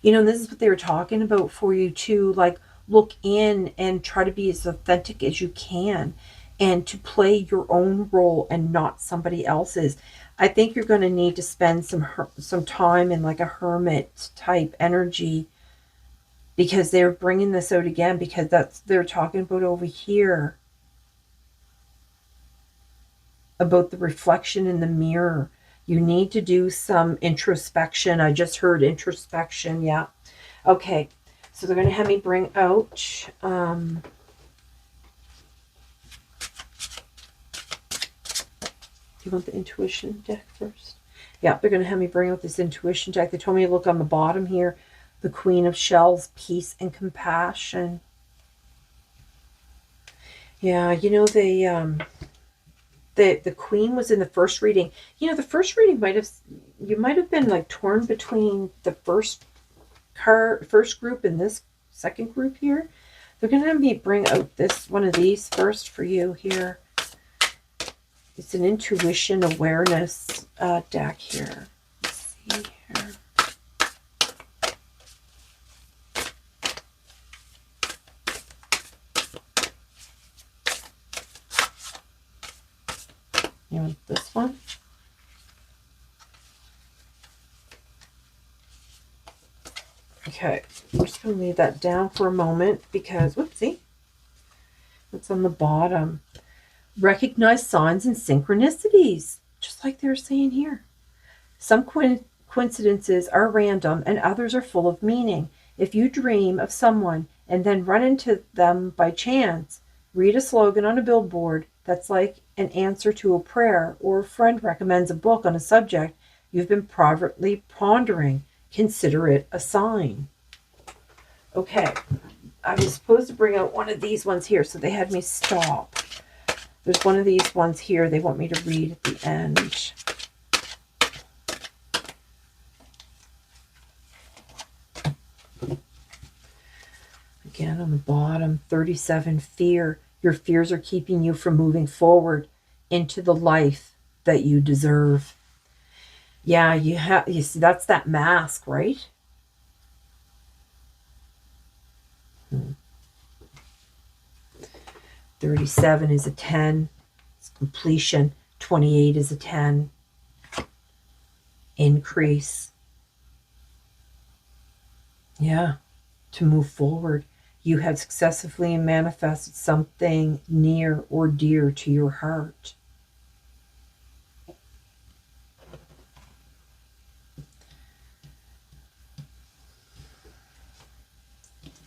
And this is what they were talking about for you too. Like, look in and try to be as authentic as you can, and to play your own role and not somebody else's. I think you're going to need to spend some time in like a hermit type energy, because they're bringing this out again, because they're talking about over here about the reflection in the mirror. You need to do some introspection. I just heard introspection. Yeah. Okay. So they're going to have me bring out do you want the intuition deck first? Yeah, they're going to have me bring out this intuition deck. They told me to look on the bottom here. The Queen of Shells, peace and compassion. Yeah, the Queen was in the first reading. The first reading you might have been like torn between the first group and this second group here. They're going to have me bring out this one of these first for you here. It's an intuition awareness deck here. Let's see here. You want this one? Okay, we're just going to leave that down for a moment because, whoopsie, it's on the bottom. Recognize signs and synchronicities, just like they're saying here. Some coincidences are random and others are full of meaning. If you dream of someone and then run into them by chance, read a slogan on a billboard that's like an answer to a prayer, or a friend recommends a book on a subject you've been privately pondering, consider it a sign. Okay, I was supposed to bring out one of these ones here, so they had me stop. There's one of these ones here they want me to read at the end. Again, on the bottom, 37, fear. Your fears are keeping you from moving forward into the life that you deserve. Yeah, you see, that's that mask, right? 37 is a 10. It's completion. 28 is a 10. Increase. Yeah, to move forward. You have successfully manifested something near or dear to your heart.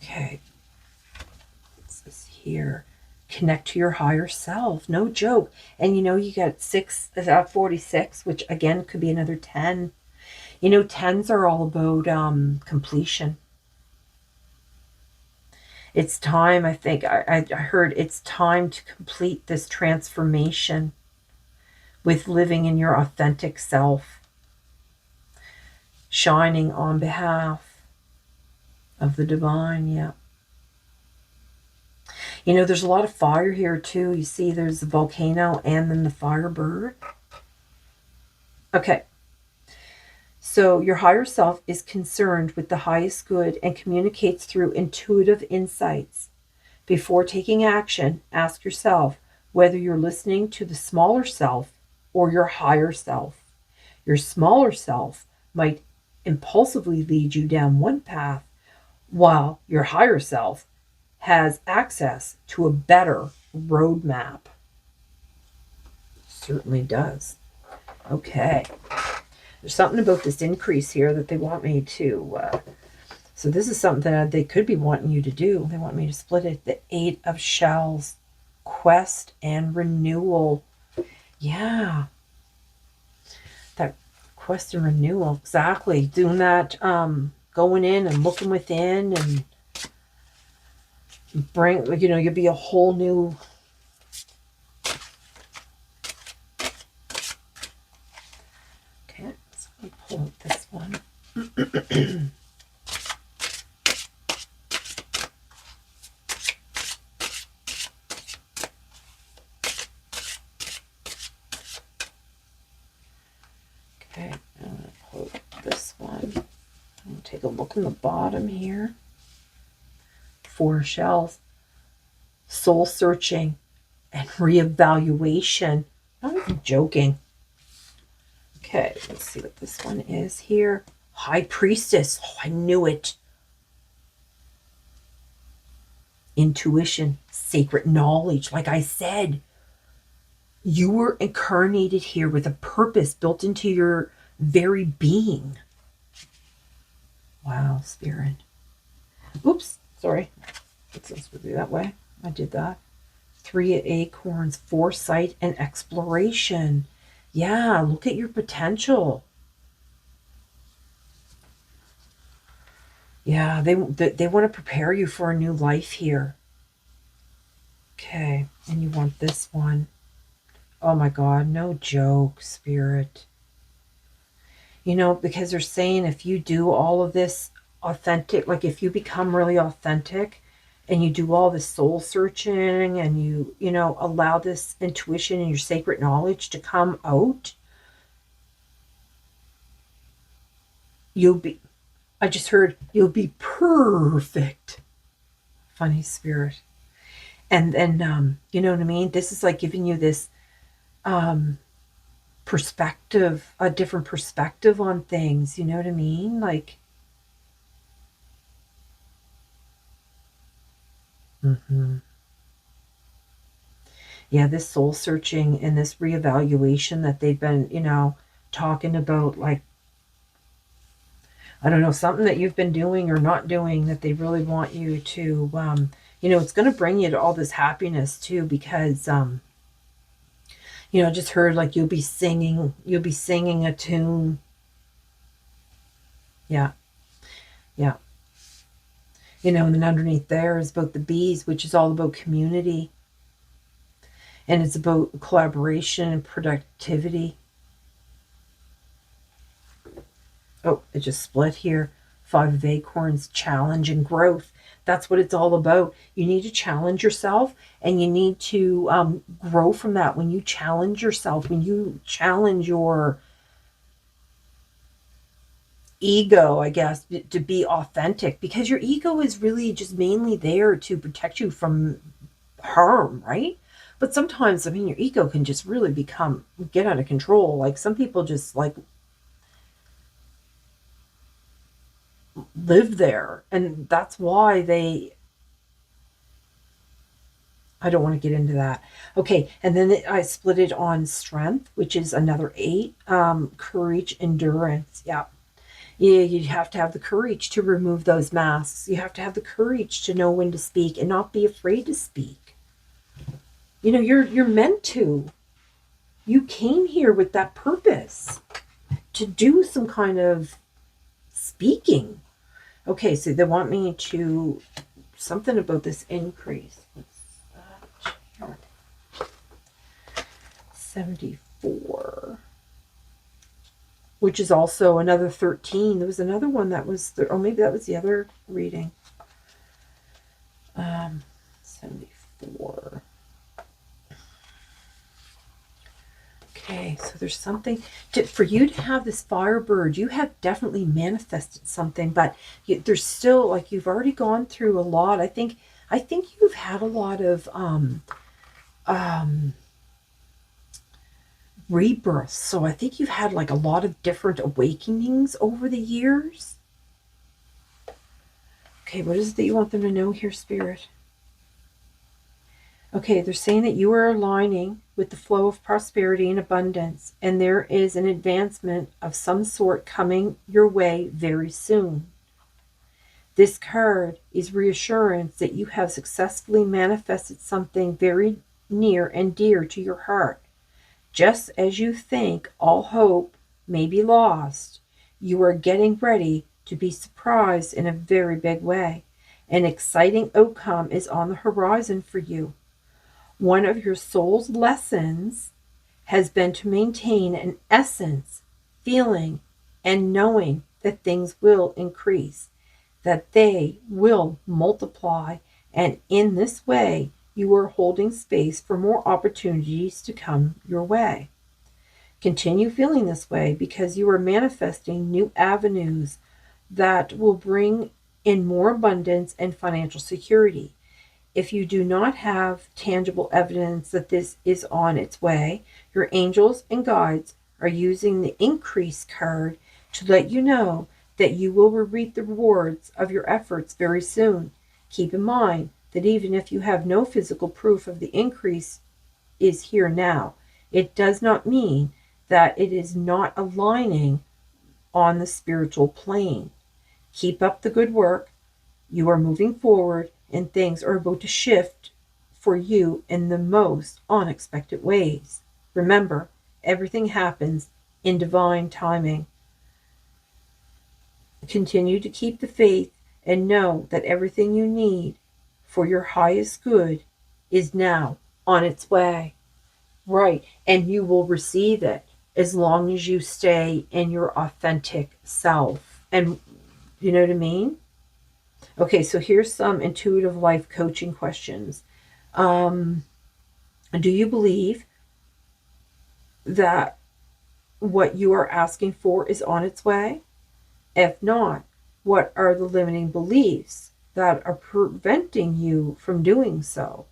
Okay. What's this here? Connect to your higher self. No joke. And you got 46, which again could be another 10. 10s are all about completion. It's time, I think. I heard it's time to complete this transformation with living in your authentic self, shining on behalf of the divine. Yeah. There's a lot of fire here too. You see there's the volcano and then the firebird. Okay. So your higher self is concerned with the highest good and communicates through intuitive insights. Before taking action, ask yourself whether you're listening to the smaller self or your higher self. Your smaller self might impulsively lead you down one path, while your higher self has access to a better roadmap. Certainly does. Okay. There's something about this increase here that they want me to... so this is something that they could be wanting you to do. They want me to split it. The 8 of Shells. Quest and renewal. Yeah. That quest and renewal. Exactly. Doing that, going in and looking within and bring, you know, you'll be a whole new... Okay, so let me pull out this one. Okay, I'm going to pull out this one. I'm going to take a look in the bottom here. 4 shells. Soul searching and reevaluation. Not even joking. Okay, let's see what this one is here. High Priestess. Oh, I knew it. Intuition, sacred knowledge. Like I said, you were incarnated here with a purpose built into your very being. Wow, Spirit. Oops, sorry. It's supposed to be that way. I did that. 3 acorns, foresight and exploration. Yeah, look at your potential. Yeah, they want to prepare you for a new life here. Okay, and you want this one. Oh my God, no joke, Spirit. You know, because they're saying if you do all of this authentic, like if you become really authentic and you do all this soul searching and you know, allow this intuition and your sacred knowledge to come out, you'll be, I just heard, you'll be perfect. Funny, Spirit. And then, you know what I mean? This is like giving you this perspective, a different perspective on things. You know what I mean? Like, yeah, this soul searching and this reevaluation that they've been, you know, talking about, like, I don't know, something that you've been doing or not doing that they really want you to, you know, it's going to bring you to all this happiness too, because, you know, I just heard like you'll be singing a tune. Yeah. Yeah. You know, and then underneath there is about the bees, which is all about community. And it's about collaboration and productivity. Oh, it just split here. 5 of acorns, challenge and growth. That's what it's all about. You need to challenge yourself and you need to grow from that. When you challenge yourself, when you challenge your ego, I guess, to be authentic, because your ego is really just mainly there to protect you from harm, right? But sometimes, I mean, your ego can just really get out of control. Like some people just like live there, and that's why I don't want to get into that. Okay, and then I split it on strength, which is another 8. Courage, endurance. Yeah, you have to have the courage to remove those masks. You have to have the courage to know when to speak and not be afraid to speak. You know, you're meant to. You came here with that purpose to do some kind of speaking. Okay, so they want me to, something about this increase. 74, which is also another 13. There was another one that was, or maybe that was the other reading. 74. Okay, so there's something for you to have this Firebird. You have definitely manifested something, but there's still, like, you've already gone through a lot. I think you've had a lot of rebirths. So I think you've had like a lot of different awakenings over the years. Okay, what is it that you want them to know here, Spirit? Okay, they're saying that you are aligning with the flow of prosperity and abundance, and there is an advancement of some sort coming your way very soon. This card is reassurance that you have successfully manifested something very near and dear to your heart. Just as you think all hope may be lost, you are getting ready to be surprised in a very big way. An exciting outcome is on the horizon for you. One of your soul's lessons has been to maintain an essence, feeling, and knowing that things will increase, that they will multiply, and in this way you are holding space for more opportunities to come your way. Continue feeling this way because you are manifesting new avenues that will bring in more abundance and financial security. If you do not have tangible evidence that this is on its way, your angels and guides are using the increase card to let you know that you will reap the rewards of your efforts very soon. Keep in mind that even if you have no physical proof of the increase is here now, it does not mean that it is not aligning on the spiritual plane. Keep up the good work. You are moving forward and things are about to shift for you in the most unexpected ways. Remember, everything happens in divine timing. Continue to keep the faith and know that everything you need for your highest good is now on its way. Right, and you will receive it as long as you stay in your authentic self. And you know what I mean? Okay, so here's some intuitive life coaching questions. Do you believe that what you are asking for is on its way? If not, what are the limiting beliefs that are preventing you from doing so?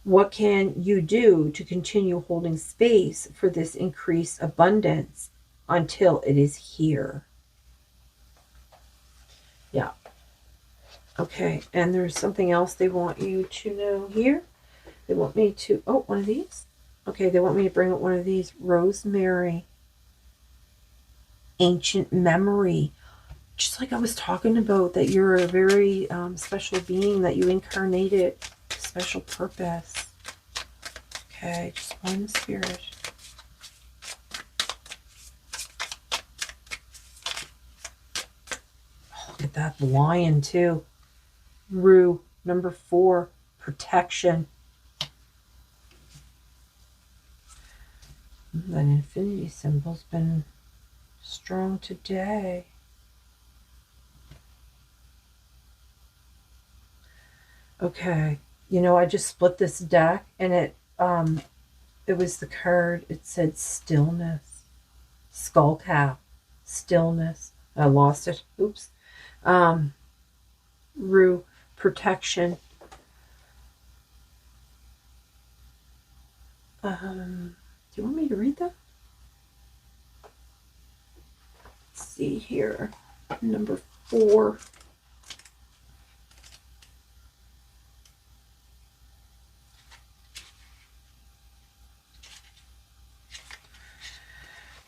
What can you do to continue holding space for this increased abundance until it is here? Yeah. Okay, and there's something else they want you to know here. They want me to, one of these. Okay, they want me to bring up one of these. Rosemary, ancient memory. Just like I was talking about, that you're a very special being, that you incarnated a special purpose. Okay, just one spirit. Oh, look at that lion too. Rue, number 4, protection. That infinity symbol's been strong today. Okay, I just split this deck and it was the card. It said stillness, skull cap, stillness. I lost it. Oops. Rue, protection. Do you want me to read that? Let's see here. Number 4.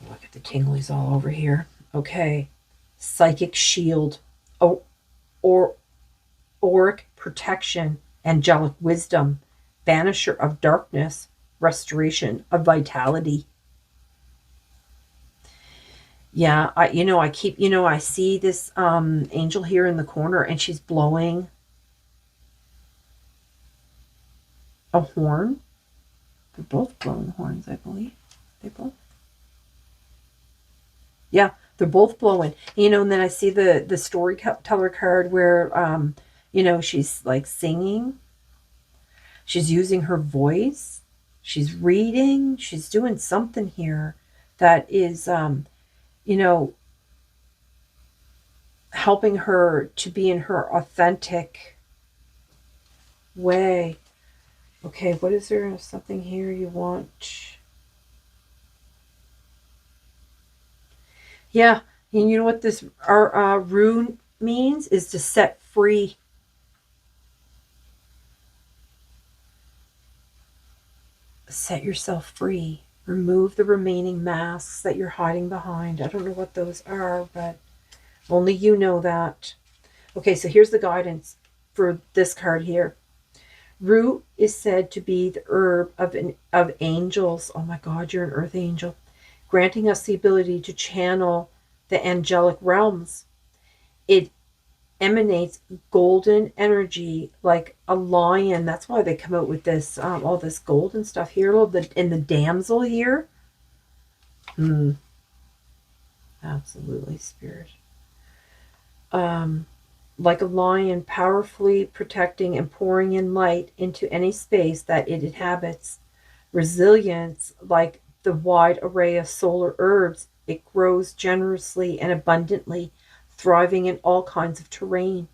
Look at the tinglies all over here. Okay. Psychic shield. Auric protection. Angelic wisdom. Banisher of darkness. Restoration of vitality. Yeah, I see this angel here in the corner, and she's blowing a horn. They're both blowing horns, I believe. They both. Yeah, they're both blowing. And then I see the storyteller card where, she's like singing. She's using her voice. She's reading. She's doing something here that is, helping her to be in her authentic way. Okay, what is there? Something here you want? Yeah, and you know what this rune means? Is to set free. set yourself free. Remove the remaining masks that you're hiding behind. I don't know what those are, but only you know that. Okay, so here's the guidance for this card here. Rue is said to be the herb of angels. Oh my God, you're an earth angel. Granting us the ability to channel the angelic realms. It emanates golden energy like a lion. That's why they come out with this, all this golden stuff here. In the damsel here. Absolutely, Spirit. Like a lion, powerfully protecting and pouring in light into any space that it inhabits. Resilience, like the wide array of solar herbs, it grows generously and abundantly, thriving in all kinds of terrain,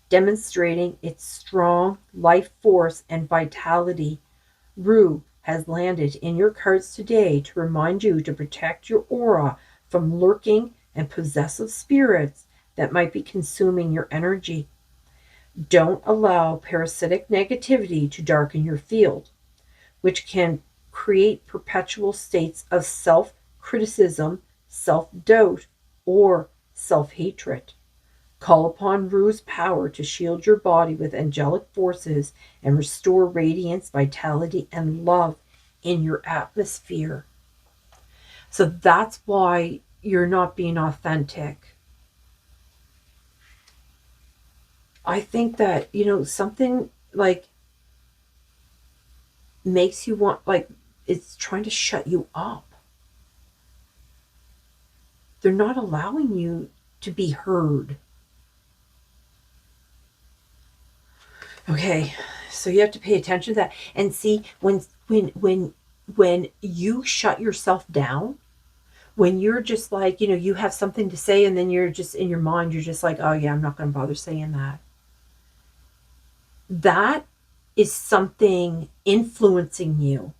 demonstrating its strong life force and vitality. Rue has landed in your cards today to remind you to protect your aura from lurking and possessive spirits that might be consuming your energy. Don't allow parasitic negativity to darken your field, which can create perpetual states of self-criticism, self-doubt, or self-hatred. Call upon Rue's power to shield your body with angelic forces and restore radiance, vitality, and love in your atmosphere. So that's why you're not being authentic. I think that, something like makes you want, like, it's trying to shut you up. They're not allowing you to be heard. Okay, so you have to pay attention to that and see when you shut yourself down, when you're just like, you have something to say and then you're just in your mind, you're just like, oh yeah, I'm not going to bother saying that. That is something influencing you.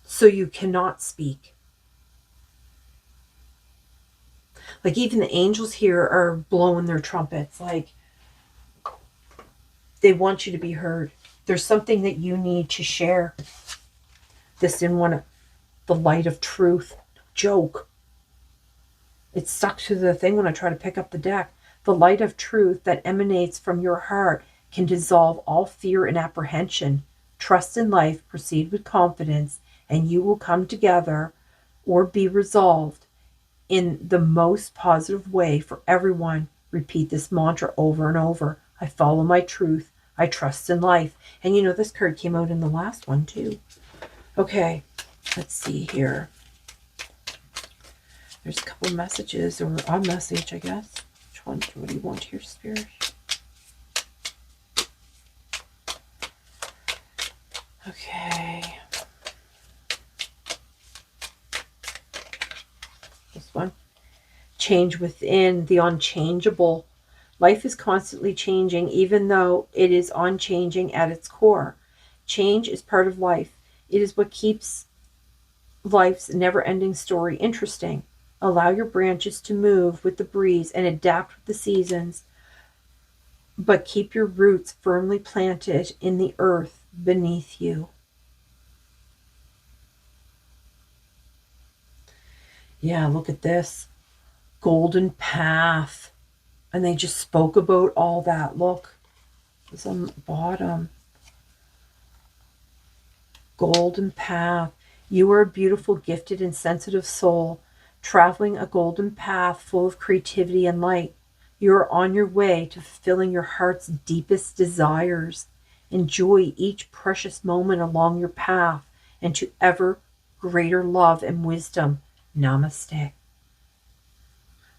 So you cannot speak. Like even the angels here are blowing their trumpets. Like they want you to be heard. There's something that you need to share. This in one of the light of truth. Joke. It's stuck to the thing when I try to pick up the deck. The light of truth that emanates from your heart can dissolve all fear and apprehension. Trust in life, proceed with confidence, and you will come together or be resolved in the most positive way for everyone. Repeat this mantra over and over. I follow my truth. I trust in life. And this card came out in the last one too. Okay, let's see here. There's a couple of messages, or a message, I guess. Which one? What do you want here, Spirit? Okay. This one. Change within, the unchangeable. Life is constantly changing, even though it is unchanging at its core. Change is part of life. It is what keeps life's never-ending story interesting. Allow your branches to move with the breeze and adapt with the seasons, but keep your roots firmly planted in the earth beneath you. Yeah, look at this. Golden path. And they just spoke about all that. Look, it's on the bottom. Golden path. You are a beautiful, gifted, and sensitive soul, traveling a golden path full of creativity and light. You are on your way to fulfilling your heart's deepest desires. Enjoy each precious moment along your path and to ever greater love and wisdom. Namaste.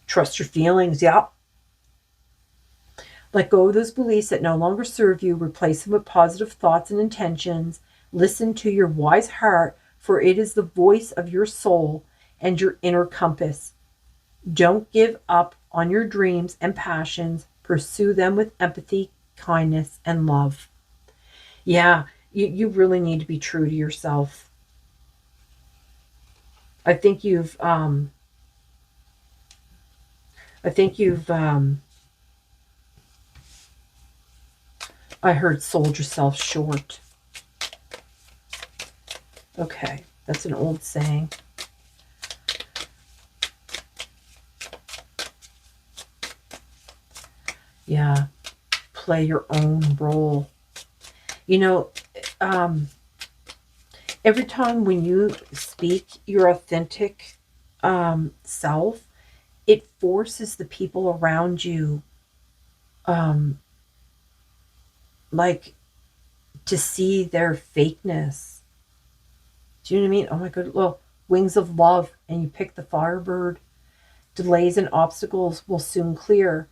Trust your feelings. Yep. Let go of those beliefs that no longer serve you. Replace them with positive thoughts and intentions. Listen to your wise heart, for it is the voice of your soul and your inner compass. Don't give up on your dreams and passions. Pursue them with empathy, kindness, and love. Yeah, you really need to be true to yourself. I think you've I heard sold yourself short. Okay, that's an old saying. Yeah, play your own role. You know, every time when you speak your authentic self, it forces the people around you like to see their fakeness. Do you know what I mean? Oh my god, well, wings of love, and you pick the firebird. Delays and obstacles will soon clear.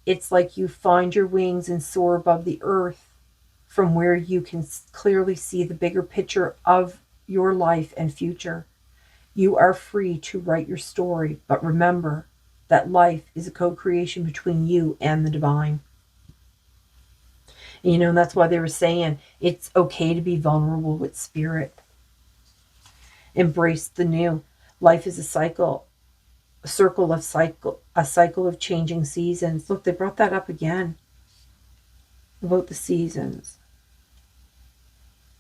It's like you find your wings and soar above the earth from where you can clearly see the bigger picture of your life and future. You are free to write your story, but remember that life is a co-creation between you and the divine. And, and that's why they were saying it's okay to be vulnerable with spirit. Embrace the new. Life is a cycle, a cycle of changing seasons. Look, they brought that up again about the seasons.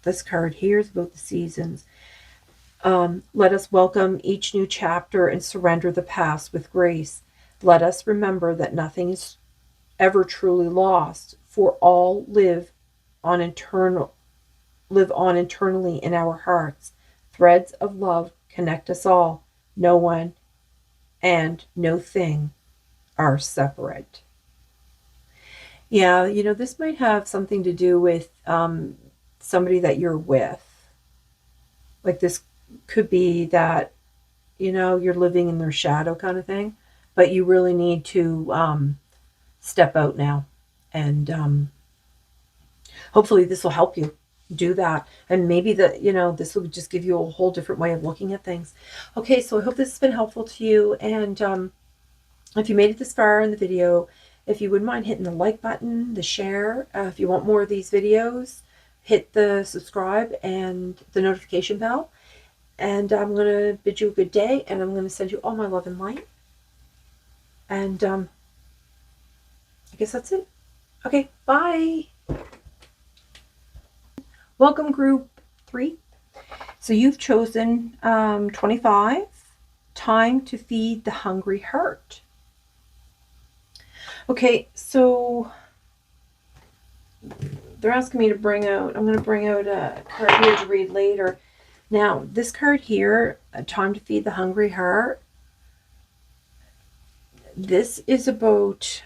This card here is about the seasons. Let us welcome each new chapter and surrender the past with grace. Let us remember that nothing is ever truly lost, for all live on internally in our hearts. Threads of love connect us all. No one and no thing are separate. Yeah, this might have something to do with somebody that you're with. Like this could be that, you're living in their shadow kind of thing, but you really need to step out now. And hopefully this will help you do that. And maybe this will just give you a whole different way of looking at things. Okay, so I hope this has been helpful to you. And if you made it this far in the video, if you wouldn't mind hitting the like button, the share, if you want more of these videos, hit the subscribe and the notification bell. And I'm going to bid you a good day, and I'm going to send you all my love and light. And I guess that's it. Okay, bye. Welcome, group 3. So you've chosen 25, time to feed the hungry heart. Okay, so they're asking me to I'm going to bring out a card here to read later. Now, this card here, time to feed the hungry heart, this is about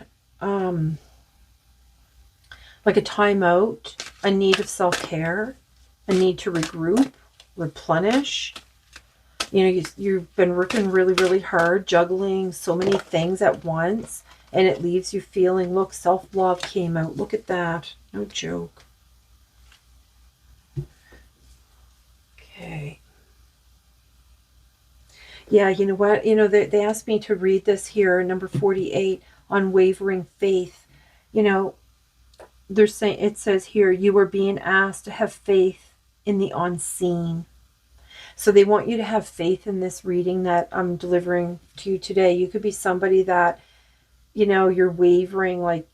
like a timeout, a need of self-care, a need to regroup, replenish. You've been working really, really hard, juggling so many things at once, and it leaves you feeling, look, self-love came out. Look at that. No joke. Okay. Yeah, you know what? They asked me to read this here, number 48, unwavering faith. They're saying, it says here, you are being asked to have faith in the unseen. So they want you to have faith in this reading that I'm delivering to you today. You could be somebody that, you're wavering, like,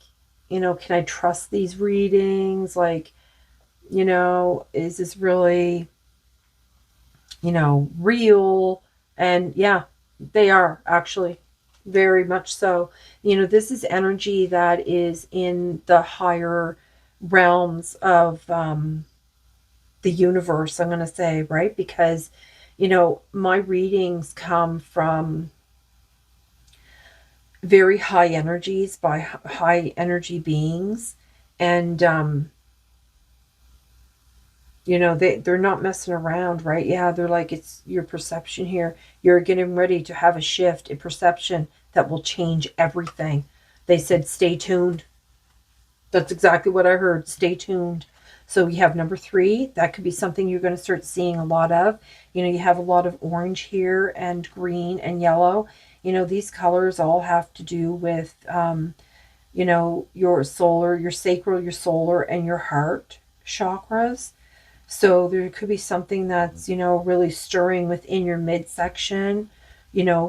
can I trust these readings? Like, is this really, real? And yeah, they are actually very much so. This is energy that is in the higher realms of the universe, I'm going to say, right? Because, my readings come from very high energies by high energy beings. And, they're not messing around, right? Yeah, they're like, it's your perception here. You're getting ready to have a shift in perception that will change everything. They said, stay tuned. That's exactly what I heard. Stay tuned. So you have number 3. That could be something you're going to start seeing a lot of. You have a lot of orange here and green and yellow. These colors all have to do with, your solar, your sacral, your solar, and your heart chakras. So there could be something that's, really stirring within your midsection,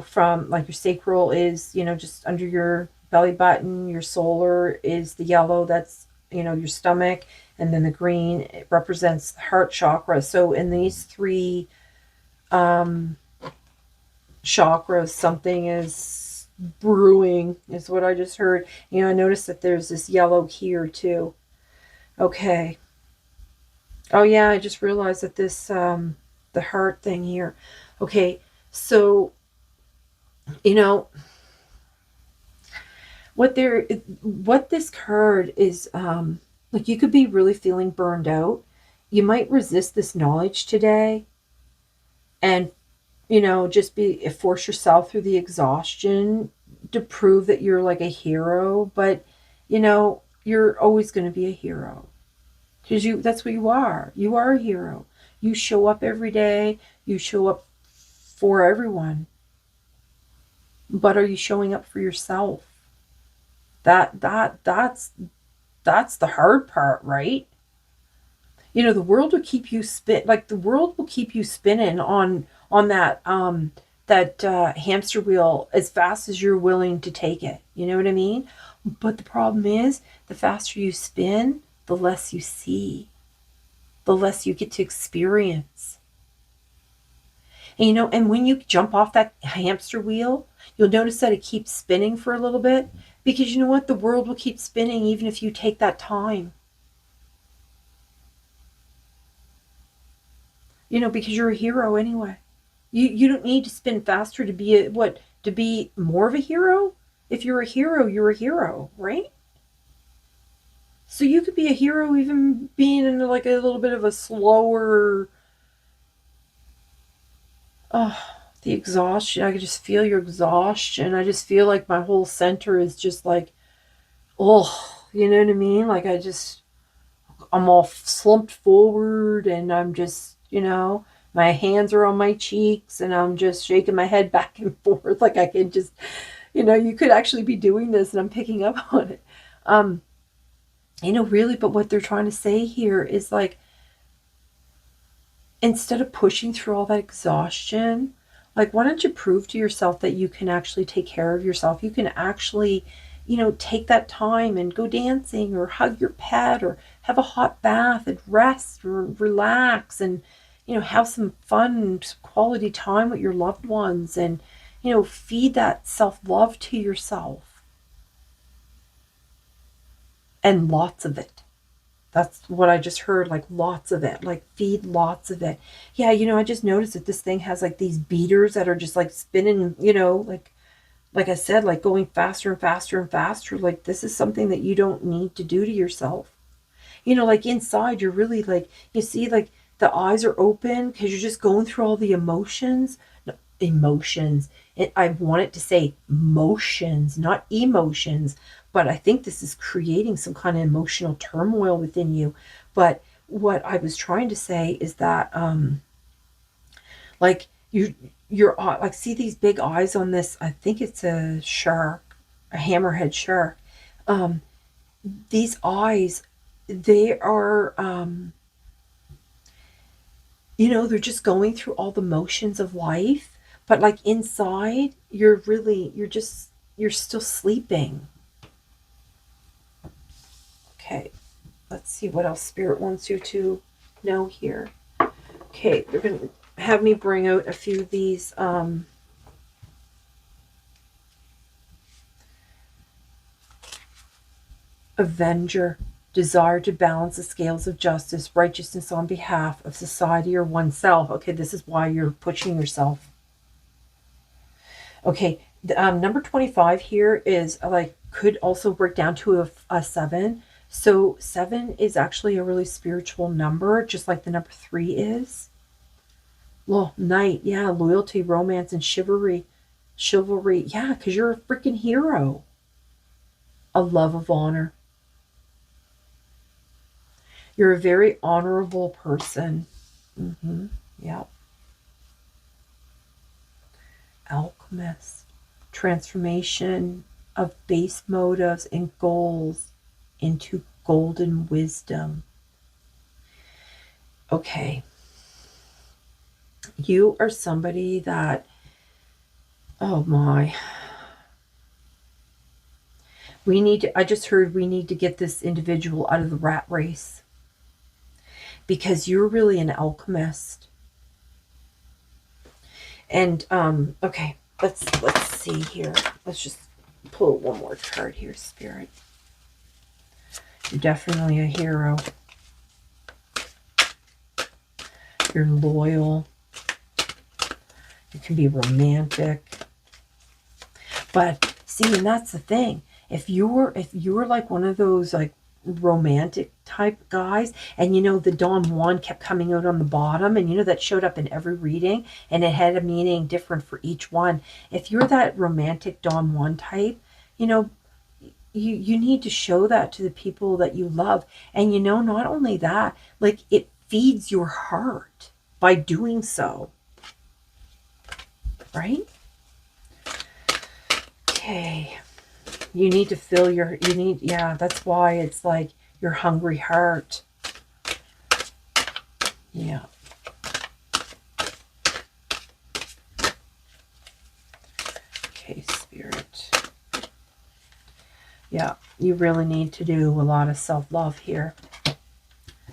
from like your sacral is, just under your belly button. Your solar is the yellow that's your stomach, and then the green, it represents the heart chakra. So in these three chakras, something is brewing, is what I just heard. I noticed that there's this yellow here too. Okay. Oh yeah, I just realized that this the heart thing here. Okay, so what this card is, like, you could be really feeling burned out. You might resist this knowledge today, and just force yourself through the exhaustion to prove that you're like a hero. But you're always going to be a hero, because that's what you are. You are a hero. You show up every day. You show up for everyone. But are you showing up for yourself? That's the hard part, right? The world will keep you the world will keep you spinning on that hamster wheel as fast as you're willing to take it. You know what I mean? But the problem is, the faster you spin, the less you see, the less you get to experience. And when you jump off that hamster wheel, you'll notice that it keeps spinning for a little bit, because you know what? The world will keep spinning even if you take that time. Because you're a hero anyway. You don't need to spin faster to be to be more of a hero. If you're a hero, you're a hero, right? So you could be a hero even being in like a little bit of a slower, the exhaustion. I could just feel your exhaustion. I just feel like my whole center is just like, oh, you know what I mean? Like I'm all slumped forward, and I'm just, my hands are on my cheeks, and I'm just shaking my head back and forth. Like I can just, you could actually be doing this, and I'm picking up on it. Really, but what they're trying to say here is, like, instead of pushing through all that exhaustion, like, why don't you prove to yourself that you can actually take care of yourself? You can actually, take that time and go dancing, or hug your pet, or have a hot bath and rest, or relax, and, have some fun, quality time with your loved ones, and, feed that self-love to yourself. And lots of it. That's what I just heard, like lots of it, like feed lots of it. Yeah, I just noticed that this thing has like these beaters that are just like spinning, like I said, like going faster and faster and faster. Like, this is something that you don't need to do to yourself. Like inside, you're really like, you see, like the eyes are open because you're just going through all the emotions. No, emotions. I wanted to say motions, not emotions, but I think this is creating some kind of emotional turmoil within you. But what I was trying to say is that, like, your like, see these big eyes on this, I think it's a shark, a hammerhead shark. These eyes, they are, they're just going through all the motions of life, but like inside, you're still sleeping. Okay, let's see what else Spirit wants you to know here. Okay, they're going to have me bring out a few of these Avenger, desire to balance the scales of justice, righteousness on behalf of society or oneself. Okay, this is why you're pushing yourself. Okay, number 25 here is like, could also break down to a 7. So 7 is actually a really spiritual number, just like the number 3 is. Well, knight, yeah, loyalty, romance, and chivalry. Yeah, because you're a freaking hero. A love of honor. You're a very honorable person. Yep. Alchemist. Transformation of base motives and goals into golden wisdom. Okay. You are somebody that, oh my. I just heard we need to get this individual out of the rat race, because you're really an alchemist. And okay, let's see here. Let's just pull one more card here, Spirit. You're definitely a hero. You're loyal. You can be romantic. But see, and that's the thing. If you're like one of those like romantic type guys, and you know the Don Juan kept coming out on the bottom, and you know that showed up in every reading, and it had a meaning different for each one. If you're that romantic Don Juan type, you know, you need to show that to the people that you love. And you know, not only that, like it feeds your heart by doing so. Right? Okay. You need to fill your, yeah, that's why it's like your hungry heart. Yeah. Okay, Spirit. Yeah, you really need to do a lot of self-love here.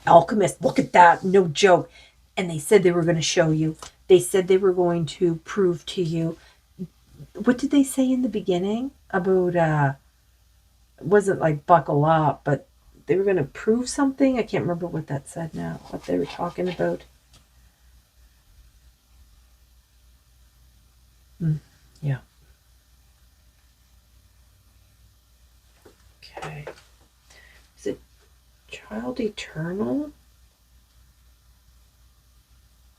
Alchemist, look at that, no joke. And they said they were going to show you. They said they were going to prove to you. What did they say in the beginning about, it wasn't like buckle up, but they were going to prove something? I can't remember what that said now, what they were talking about. Yeah. Okay. Is it Child Eternal?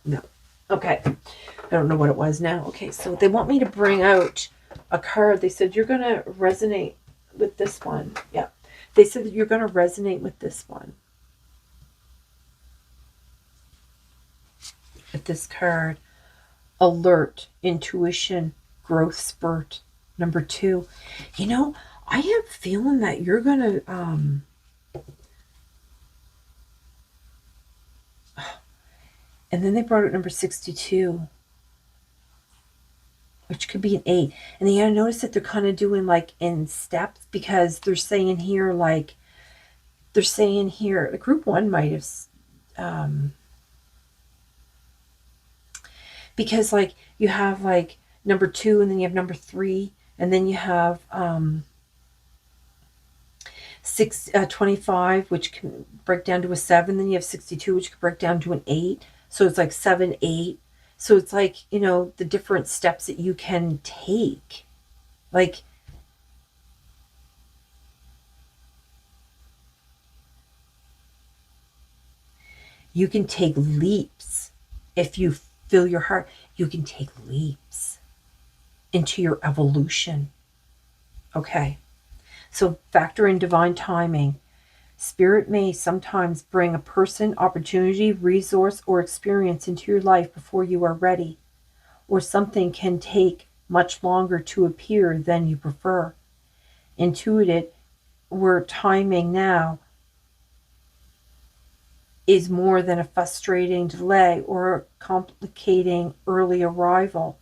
No. Okay. I don't know what it was now. Okay, so they want me to bring out a card. They said you're going to resonate with this one. Yeah. They said that you're going to resonate with this one. With this card. Alert, intuition, growth spurt. Number 2. You know, I have a feeling that you're going to... and then they brought out number 62. Which could be an 8. And then you notice that they're kind of doing like in steps, because they're saying here, like, they're saying here, the group 1 might have, because like you have like number 2, and then you have number 3, and then you have 25, which can break down to a 7, then you have 62, which can break down to an 8. So it's like 7, 8. So it's like, you know, the different steps that you can take. Like, you can take leaps. If you fill your heart, you can take leaps into your evolution. Okay. So factor in divine timing. Spirit may sometimes bring a person, opportunity, resource, or experience into your life before you are ready. Or something can take much longer to appear than you prefer. Intuitive, where timing now is more than a frustrating delay or a complicating early arrival.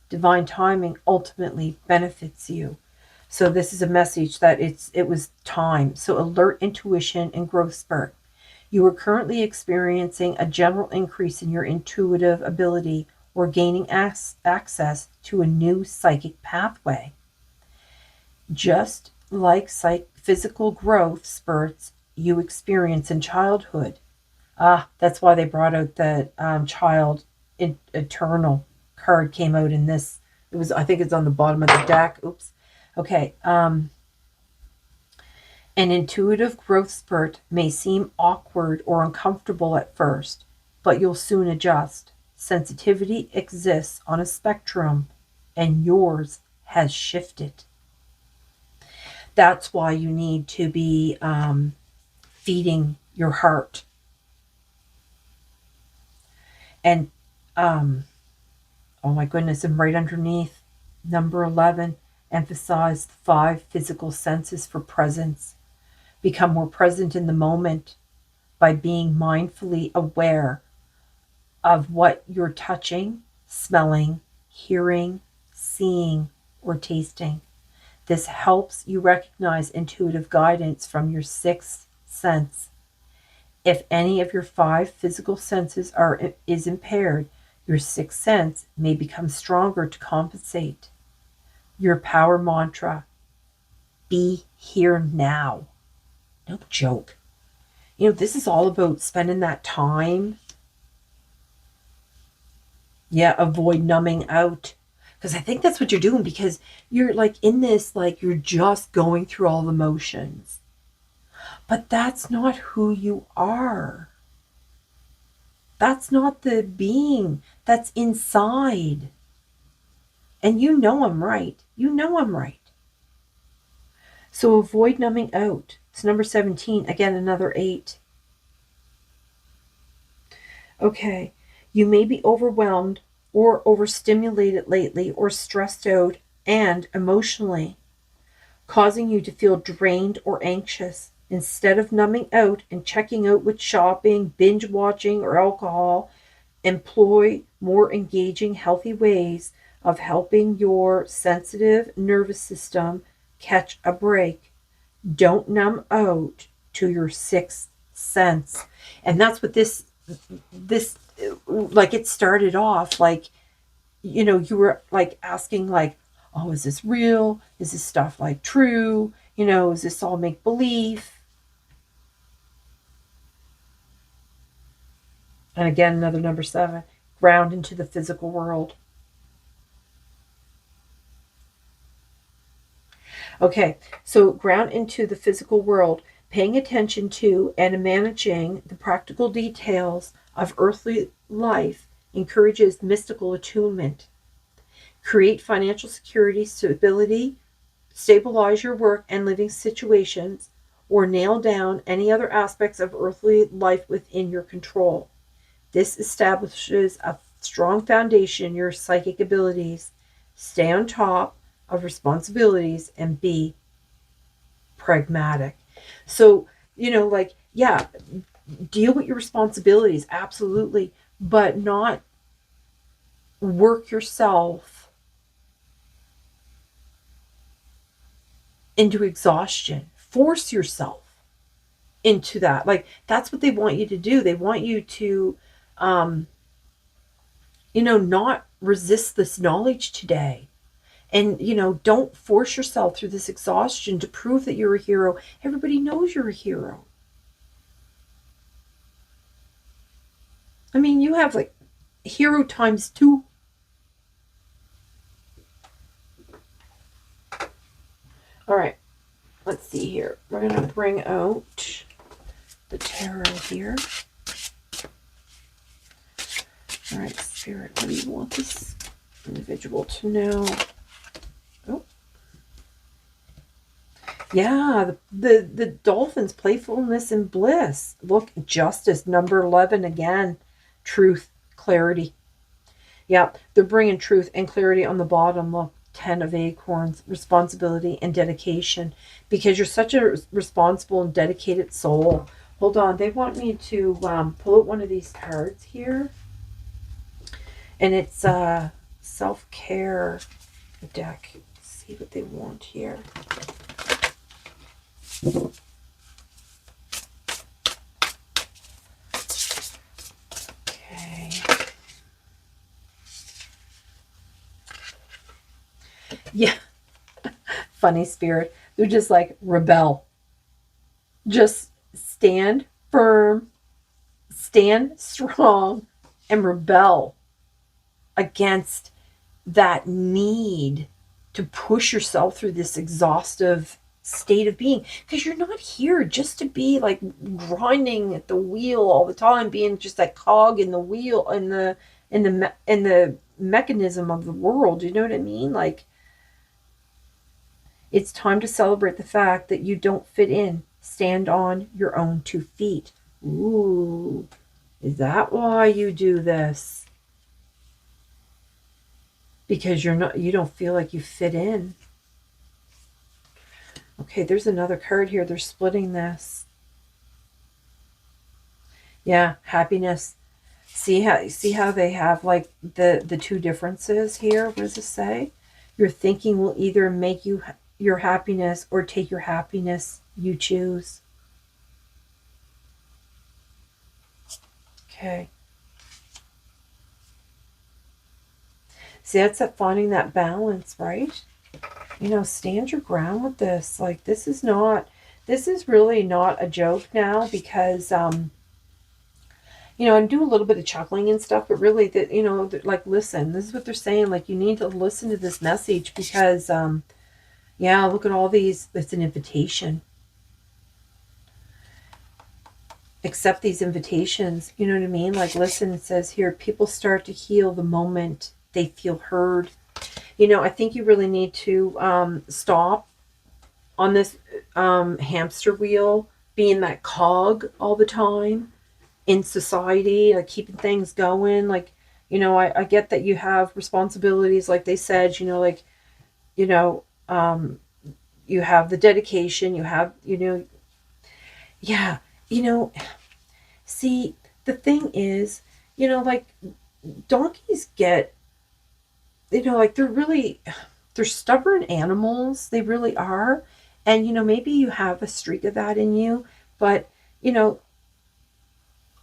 Divine timing ultimately benefits you. So this is a message that it was time. So alert, intuition, and growth spurt. You are currently experiencing a general increase in your intuitive ability or gaining access to a new psychic pathway. Just like physical growth spurts you experience in childhood. That's why they brought out the Child Eternal card came out in this. It was, I think it's on the bottom of the deck. Oops. Okay. An intuitive growth spurt may seem awkward or uncomfortable at first, but you'll soon adjust. Sensitivity exists on a spectrum, and yours has shifted. That's why you need to be feeding your heart. And, oh my goodness, and right underneath, number 11, emphasize the 5 physical senses for presence. Become more present in the moment by being mindfully aware of what you're touching, smelling, hearing, seeing, or tasting. This helps you recognize intuitive guidance from your sixth sense. If any of your five physical senses is impaired, your sixth sense may become stronger to compensate. Your power mantra: be here now. No joke. This is all about spending that time. Yeah, avoid numbing out. Because I think that's what you're doing, because you're like in this, like you're just going through all the motions. But that's not who you are. That's not the being that's inside. And you know I'm right. You know I'm right. So avoid numbing out. It's number 17. Again, another 8. Okay. You may be overwhelmed or overstimulated lately, or stressed out and emotionally, causing you to feel drained or anxious. Instead of numbing out and checking out with shopping, binge watching, or alcohol, employ more engaging, healthy ways of helping your sensitive nervous system catch a break. Don't numb out to your sixth sense. And that's what this like, it started off like, you were like asking like, oh, is this real? Is this stuff like true? Is this all make believe? And again, another number 7, ground into the physical world. Okay, so ground into the physical world, paying attention to and managing the practical details of earthly life encourages mystical attunement. Create financial security, stability, stabilize your work and living situations, or nail down any other aspects of earthly life within your control. This establishes a strong foundation in your psychic abilities. Stay on top of responsibilities and be pragmatic. So, like, yeah, deal with your responsibilities, absolutely, but not work yourself into exhaustion. Force yourself into that. Like, that's what they want you to do. They want you to, not resist this knowledge today. And, don't force yourself through this exhaustion to prove that you're a hero. Everybody knows you're a hero. I mean, you have like hero times 2. All right, let's see here. We're going to bring out the tarot here. All right, Spirit, what do you want this individual to know? Oh. Yeah, the dolphins, playfulness and bliss. Look, justice, number 11 again. Truth, clarity. Yeah, they're bringing truth and clarity on the bottom. Look, 10 of acorns, responsibility and dedication. Because you're such a responsible and dedicated soul. Hold on, they want me to pull out one of these cards here. And it's self-care deck. Let's see what they want here. Okay. Yeah. Funny, Spirit. They're just like, rebel. Just stand firm, stand strong, and rebel against that need to push yourself through this exhaustive state of being, because you're not here just to be like grinding at the wheel all the time, being just that cog in the wheel, in the mechanism of the world. You know what I mean? Like, it's time to celebrate the fact that you don't fit in. Stand on your own 2 feet. Ooh, is that why you do this? Because you don't feel like you fit in. Okay, there's another card here. They're splitting this. Yeah, happiness. See how they have like the 2 differences here? What does it say? Your thinking will either make you your happiness or take your happiness. You choose. Okay. See, that's at finding that balance, right? You know, stand your ground with this. Like, this is really not a joke now, because, you know, and do a little bit of chuckling and stuff, but really, that, you know, like, listen, this is what they're saying. Like, you need to listen to this message, because, yeah, look at all these. It's an invitation. Accept these invitations. You know what I mean? Like, listen, it says here, people start to heal the moment they feel heard. You know, I think you really need to stop on this hamster wheel, being that cog all the time in society, like keeping things going. Like, you know, I get that you have responsibilities, like they said, you know, like, you know, you have the dedication, you have, you know, yeah, you know, see, the thing is, you know, like, donkeys get, you know, like, they're stubborn animals. They really are. And, you know, maybe you have a streak of that in you, but, you know,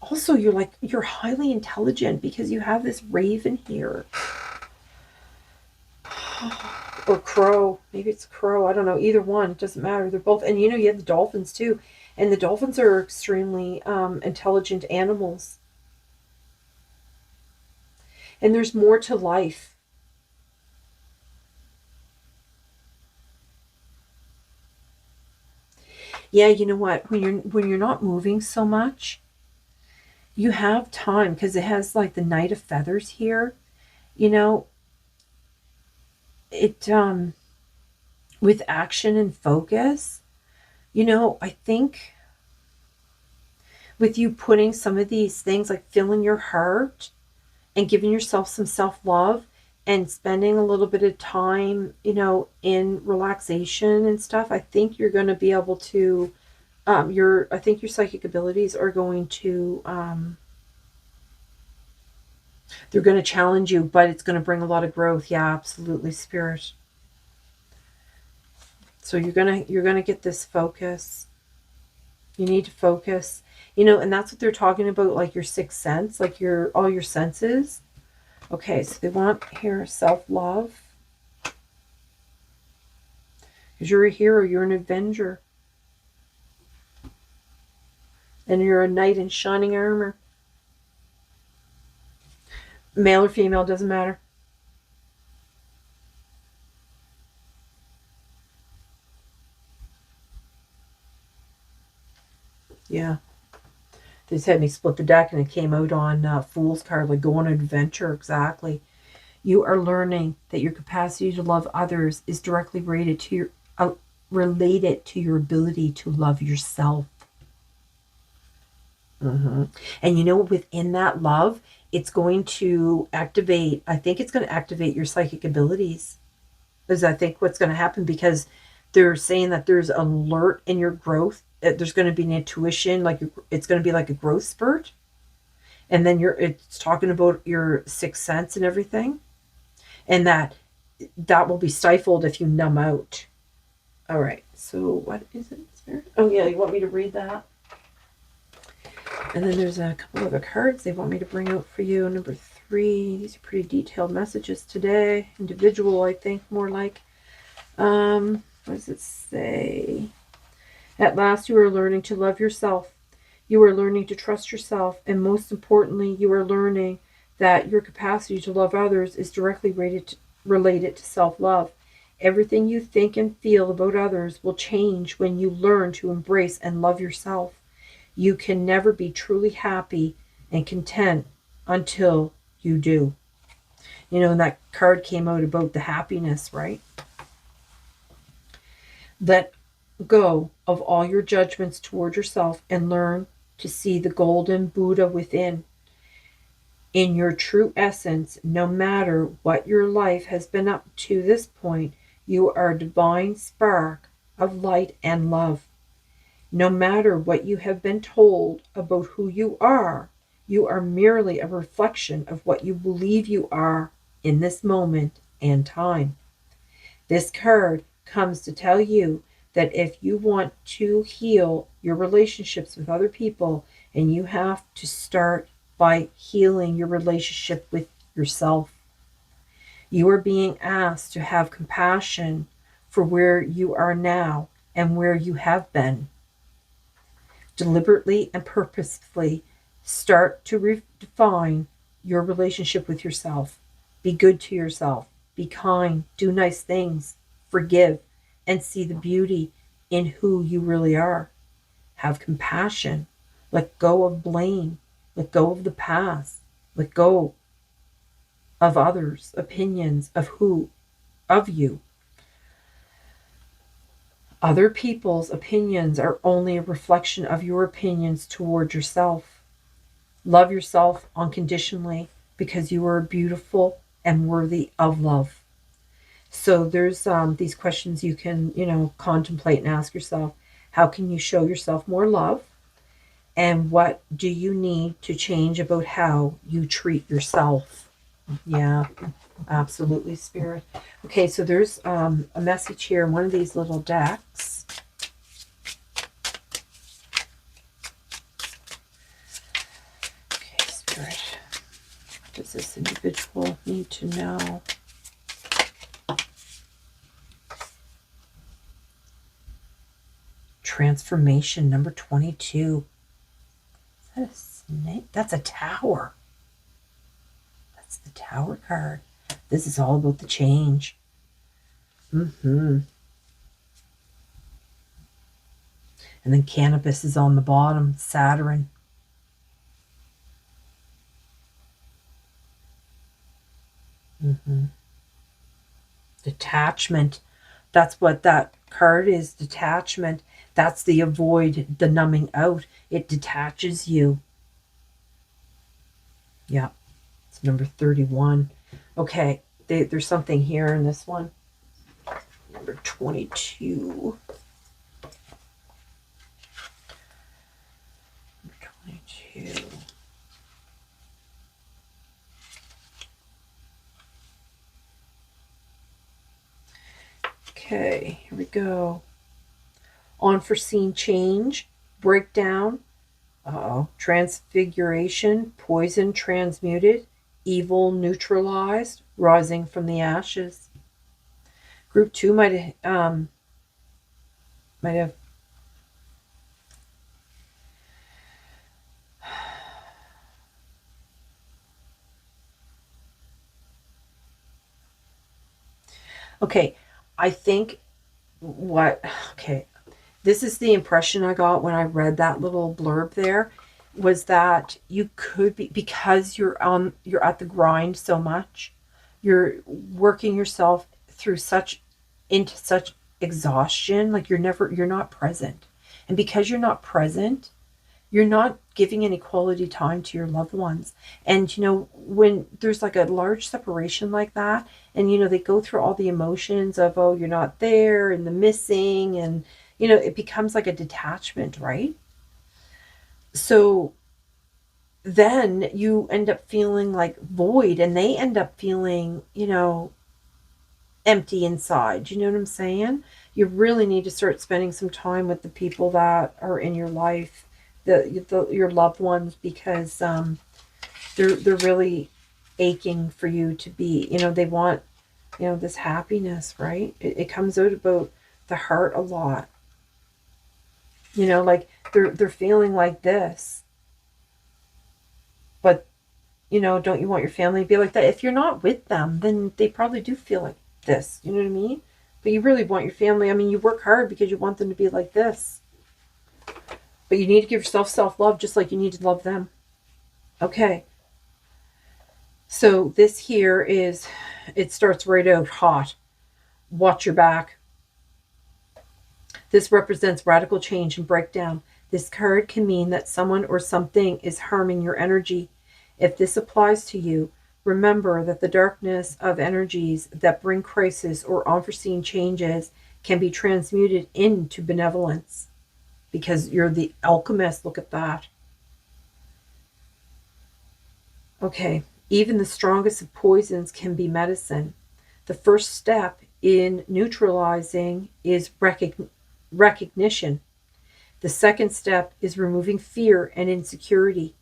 also you're highly intelligent, because you have this raven here. Or crow. Maybe it's crow. I don't know. Either one. It doesn't matter. They're both. And, you know, you have the dolphins too. And the dolphins are extremely intelligent animals. And there's more to life. Yeah, you know what? When you're not moving so much, you have time, because it has like the Knight of Feathers here. You know, it with action and focus, you know, I think with you putting some of these things, like filling your heart and giving yourself some self-love and spending a little bit of time, you know, in relaxation and stuff, I think you're going to be able to I think your psychic abilities are going to they're going to challenge you, but it's going to bring a lot of growth. Yeah, absolutely, Spirit. So you're gonna get this focus. You need to focus, you know, and that's what they're talking about, like your sixth sense, like all your senses. Okay, so they want here self-love, because you're a hero, you're an avenger, and you're a knight in shining armor. Male or female, doesn't matter. Yeah. They just had me split the deck, and it came out on Fool's card, like go on an adventure. Exactly. You are learning that your capacity to love others is directly related to your ability to love yourself. And you know, within that love, it's going to activate, I think it's going to activate your psychic abilities, is I think what's going to happen, because they're saying that there's alert in your growth. There's going to be an intuition, like it's going to be like a growth spurt. And then it's talking about your sixth sense and everything. And that will be stifled if you numb out. All right. So what is it, Spirit? Oh yeah, you want me to read that? And then there's a couple other cards they want me to bring out for you. Number 3. These are pretty detailed messages today. Individual, I think, more like. What does it say? At last, you are learning to love yourself. You are learning to trust yourself. And most importantly, you are learning that your capacity to love others is directly related to self-love. Everything you think and feel about others will change when you learn to embrace and love yourself. You can never be truly happy and content until you do. You know, and that card came out about the happiness, right? Let go of all your judgments toward yourself and learn to see the golden Buddha within. In your true essence, no matter what your life has been up to this point, you are a divine spark of light and love. No matter what you have been told about who you are merely a reflection of what you believe you are in this moment and time. This card comes to tell you that if you want to heal your relationships with other people, and you have to start by healing your relationship with yourself. You are being asked to have compassion for where you are now and where you have been. Deliberately and purposefully start to redefine your relationship with yourself. Be good to yourself. Be kind. Do nice things. Forgive. And see the beauty in who you really are. Have compassion. Let go of blame. Let go of the past. Let go of others' opinions of you. Other people's opinions are only a reflection of your opinions toward yourself. Love yourself unconditionally because you are beautiful and worthy of love. So there's these questions you can, contemplate and ask yourself. How can you show yourself more love? And what do you need to change about how you treat yourself? Yeah, absolutely, Spirit. Okay, so there's a message here in one of these little decks. Okay, Spirit. What does this individual need to know? Transformation number 22. Is that a snake? That's a tower. That's the Tower card. This is all about the change. And then cannabis is on the bottom. Saturn. Detachment. That's what that card is. Detachment. That's the avoid, the numbing out. It detaches you. Yeah. It's number 31. Okay. There's something here in this one. Number 22. Number 22. Okay, here we go. Unforeseen change, breakdown, transfiguration, poison transmuted, evil neutralized, rising from the ashes. Group 2 might have okay, I think this is the impression I got when I read that little blurb there, was that you could be, because you're at the grind so much, you're working yourself through into such exhaustion, like you're not present. And because you're not present, you're not giving any quality time to your loved ones. And when there's like a large separation like that, and they go through all the emotions of, oh, you're not there, and the missing, and it becomes like a detachment, right? So then you end up feeling like void, and they end up feeling empty inside. You know what I'm saying? You really need to start spending some time with the people that are in your life, your loved ones, because they're really aching for you to be, they want this happiness, right? It comes out about the heart a lot, like they're feeling like this, but don't you want your family to be like that? If you're not with them, then they probably do feel like this, you know what I mean? But you really want your family, you work hard because you want them to be like this. But you need to give yourself self-love just like you need to love them. Okay. So this here it starts right out hot. Watch your back. This represents radical change and breakdown. This card can mean that someone or something is harming your energy. If this applies to you, remember that the darkness of energies that bring crisis or unforeseen changes can be transmuted into benevolence. Because you're the alchemist. Look at that. Okay. Even the strongest of poisons can be medicine. The first step in neutralizing is recognition. The second step is removing fear and insecurity.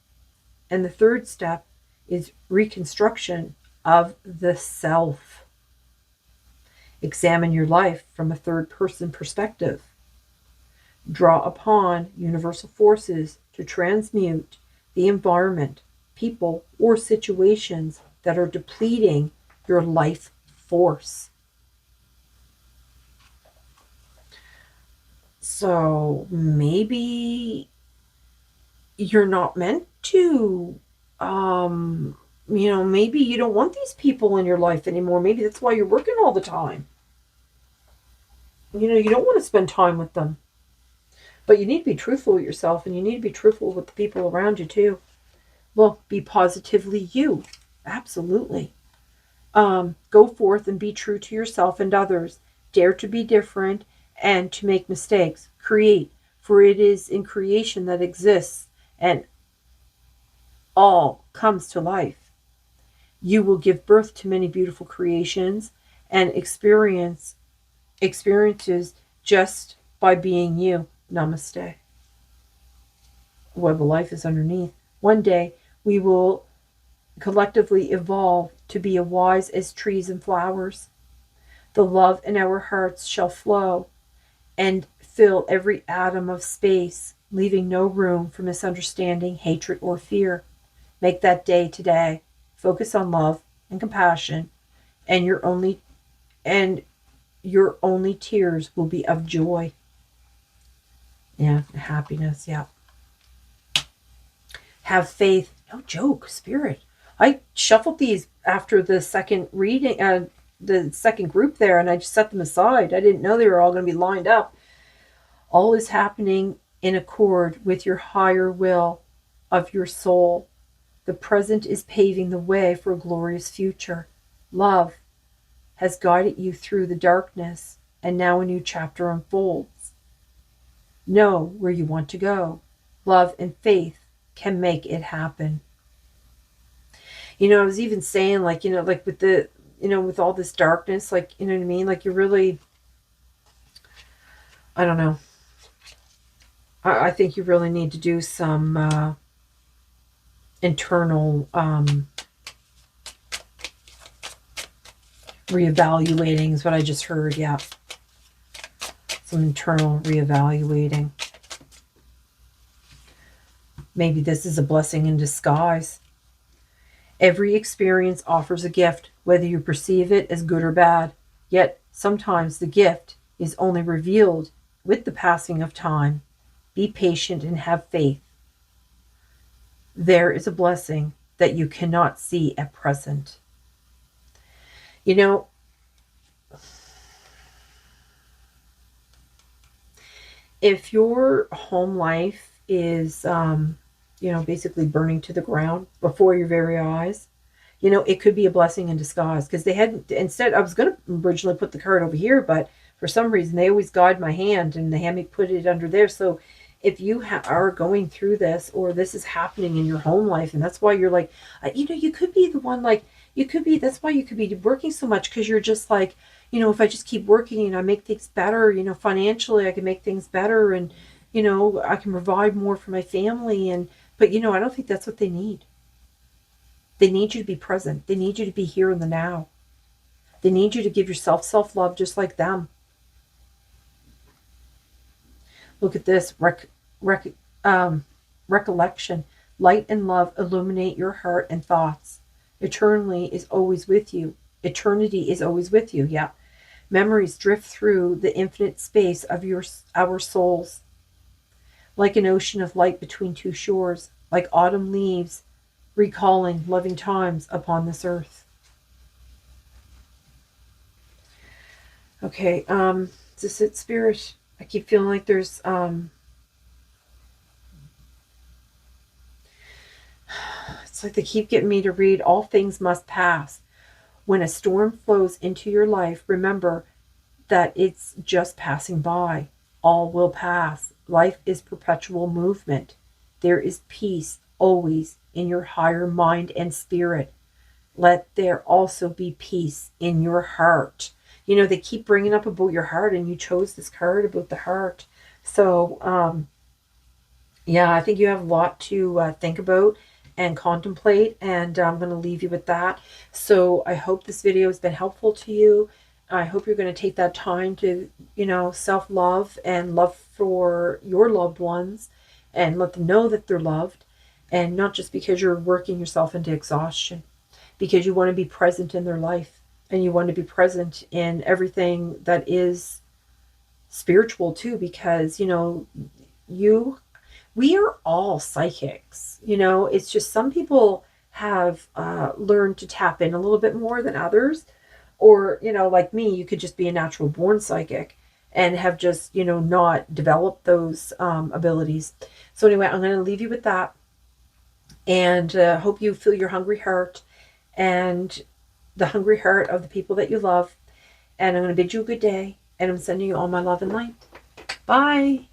And the third step is reconstruction of the self. Examine your life from a third person perspective. Draw upon universal forces to transmute the environment, people, or situations that are depleting your life force. So maybe you're not meant to, maybe you don't want these people in your life anymore. Maybe that's why you're working all the time. You don't want to spend time with them. But you need to be truthful with yourself, and you need to be truthful with the people around you too. Well, be positively you. Absolutely. Go forth and be true to yourself and others. Dare to be different and to make mistakes. Create, for it is in creation that exists and all comes to life. You will give birth to many beautiful creations and experiences just by being you. Namaste. Web of life is underneath. One day we will collectively evolve to be as wise as trees and flowers. The love in our hearts shall flow and fill every atom of space, leaving no room for misunderstanding, hatred, or fear. Make that day today. Focus on love and compassion, and your only tears will be of joy. Yeah, happiness, yeah. Have faith. No joke, spirit. I shuffled these after the second reading, the second group there, and I just set them aside. I didn't know they were all going to be lined up. All is happening in accord with your higher will of your soul. The present is paving the way for a glorious future. Love has guided you through the darkness, and now a new chapter unfolds. Know where you want to go. Love and faith can make it happen. I was even saying, like with the, with all this darkness, like, you know what I mean? Like, you're really, I don't know. I think you really need to do some internal reevaluating is what I just heard. Yeah. Some internal reevaluating. Maybe this is a blessing in disguise. Every experience offers a gift, whether you perceive it as good or bad. Yet sometimes the gift is only revealed with the passing of time. Be patient and have faith. There is a blessing that you cannot see at present. If your home life is, basically burning to the ground before your very eyes, it could be a blessing in disguise, because they hadn't, instead, I was going to originally put the card over here, but for some reason they always guide my hand and they had me put it under there. So if you are going through this, or this is happening in your home life, and that's why you're like, you could be the one, like, that's why you could be working so much, because you're just like, if I just keep working and I make things better, financially I can make things better, and, I can provide more for my family. But I don't think that's what they need. They need you to be present. They need you to be here in the now. They need you to give yourself self-love just like them. Look at this. Recollection. Light and love illuminate your heart and thoughts. Eternity is always with you. Yeah. Memories drift through the infinite space of our souls. Like an ocean of light between two shores. Like autumn leaves recalling loving times upon this earth. Okay, is this it, Spirit? I keep feeling like there's it's like they keep getting me to read, all things must pass. When a storm flows into your life, remember that it's just passing by. All will pass. Life is perpetual movement. There is peace always in your higher mind and spirit. Let there also be peace in your heart. you know, they keep bringing up about your heart, and you chose this card about the heart. So, yeah, I think you have a lot to think about and contemplate, and I'm going to leave you with that. So I hope this video has been helpful to you. I hope you're going to take that time to, you know, self-love and love for your loved ones, and let them know that they're loved, and not just because you're working yourself into exhaustion, because you want to be present in their life, and you want to be present in everything that is spiritual too, because, you know, we are all psychics. You know, it's just some people have learned to tap in a little bit more than others. Or, you know, like me, you could just be a natural born psychic and have just, you know, not developed those abilities. So anyway, I'm going to leave you with that, and hope you feel your hungry heart and the hungry heart of the people that you love. And I'm going to bid you a good day, and I'm sending you all my love and light. Bye.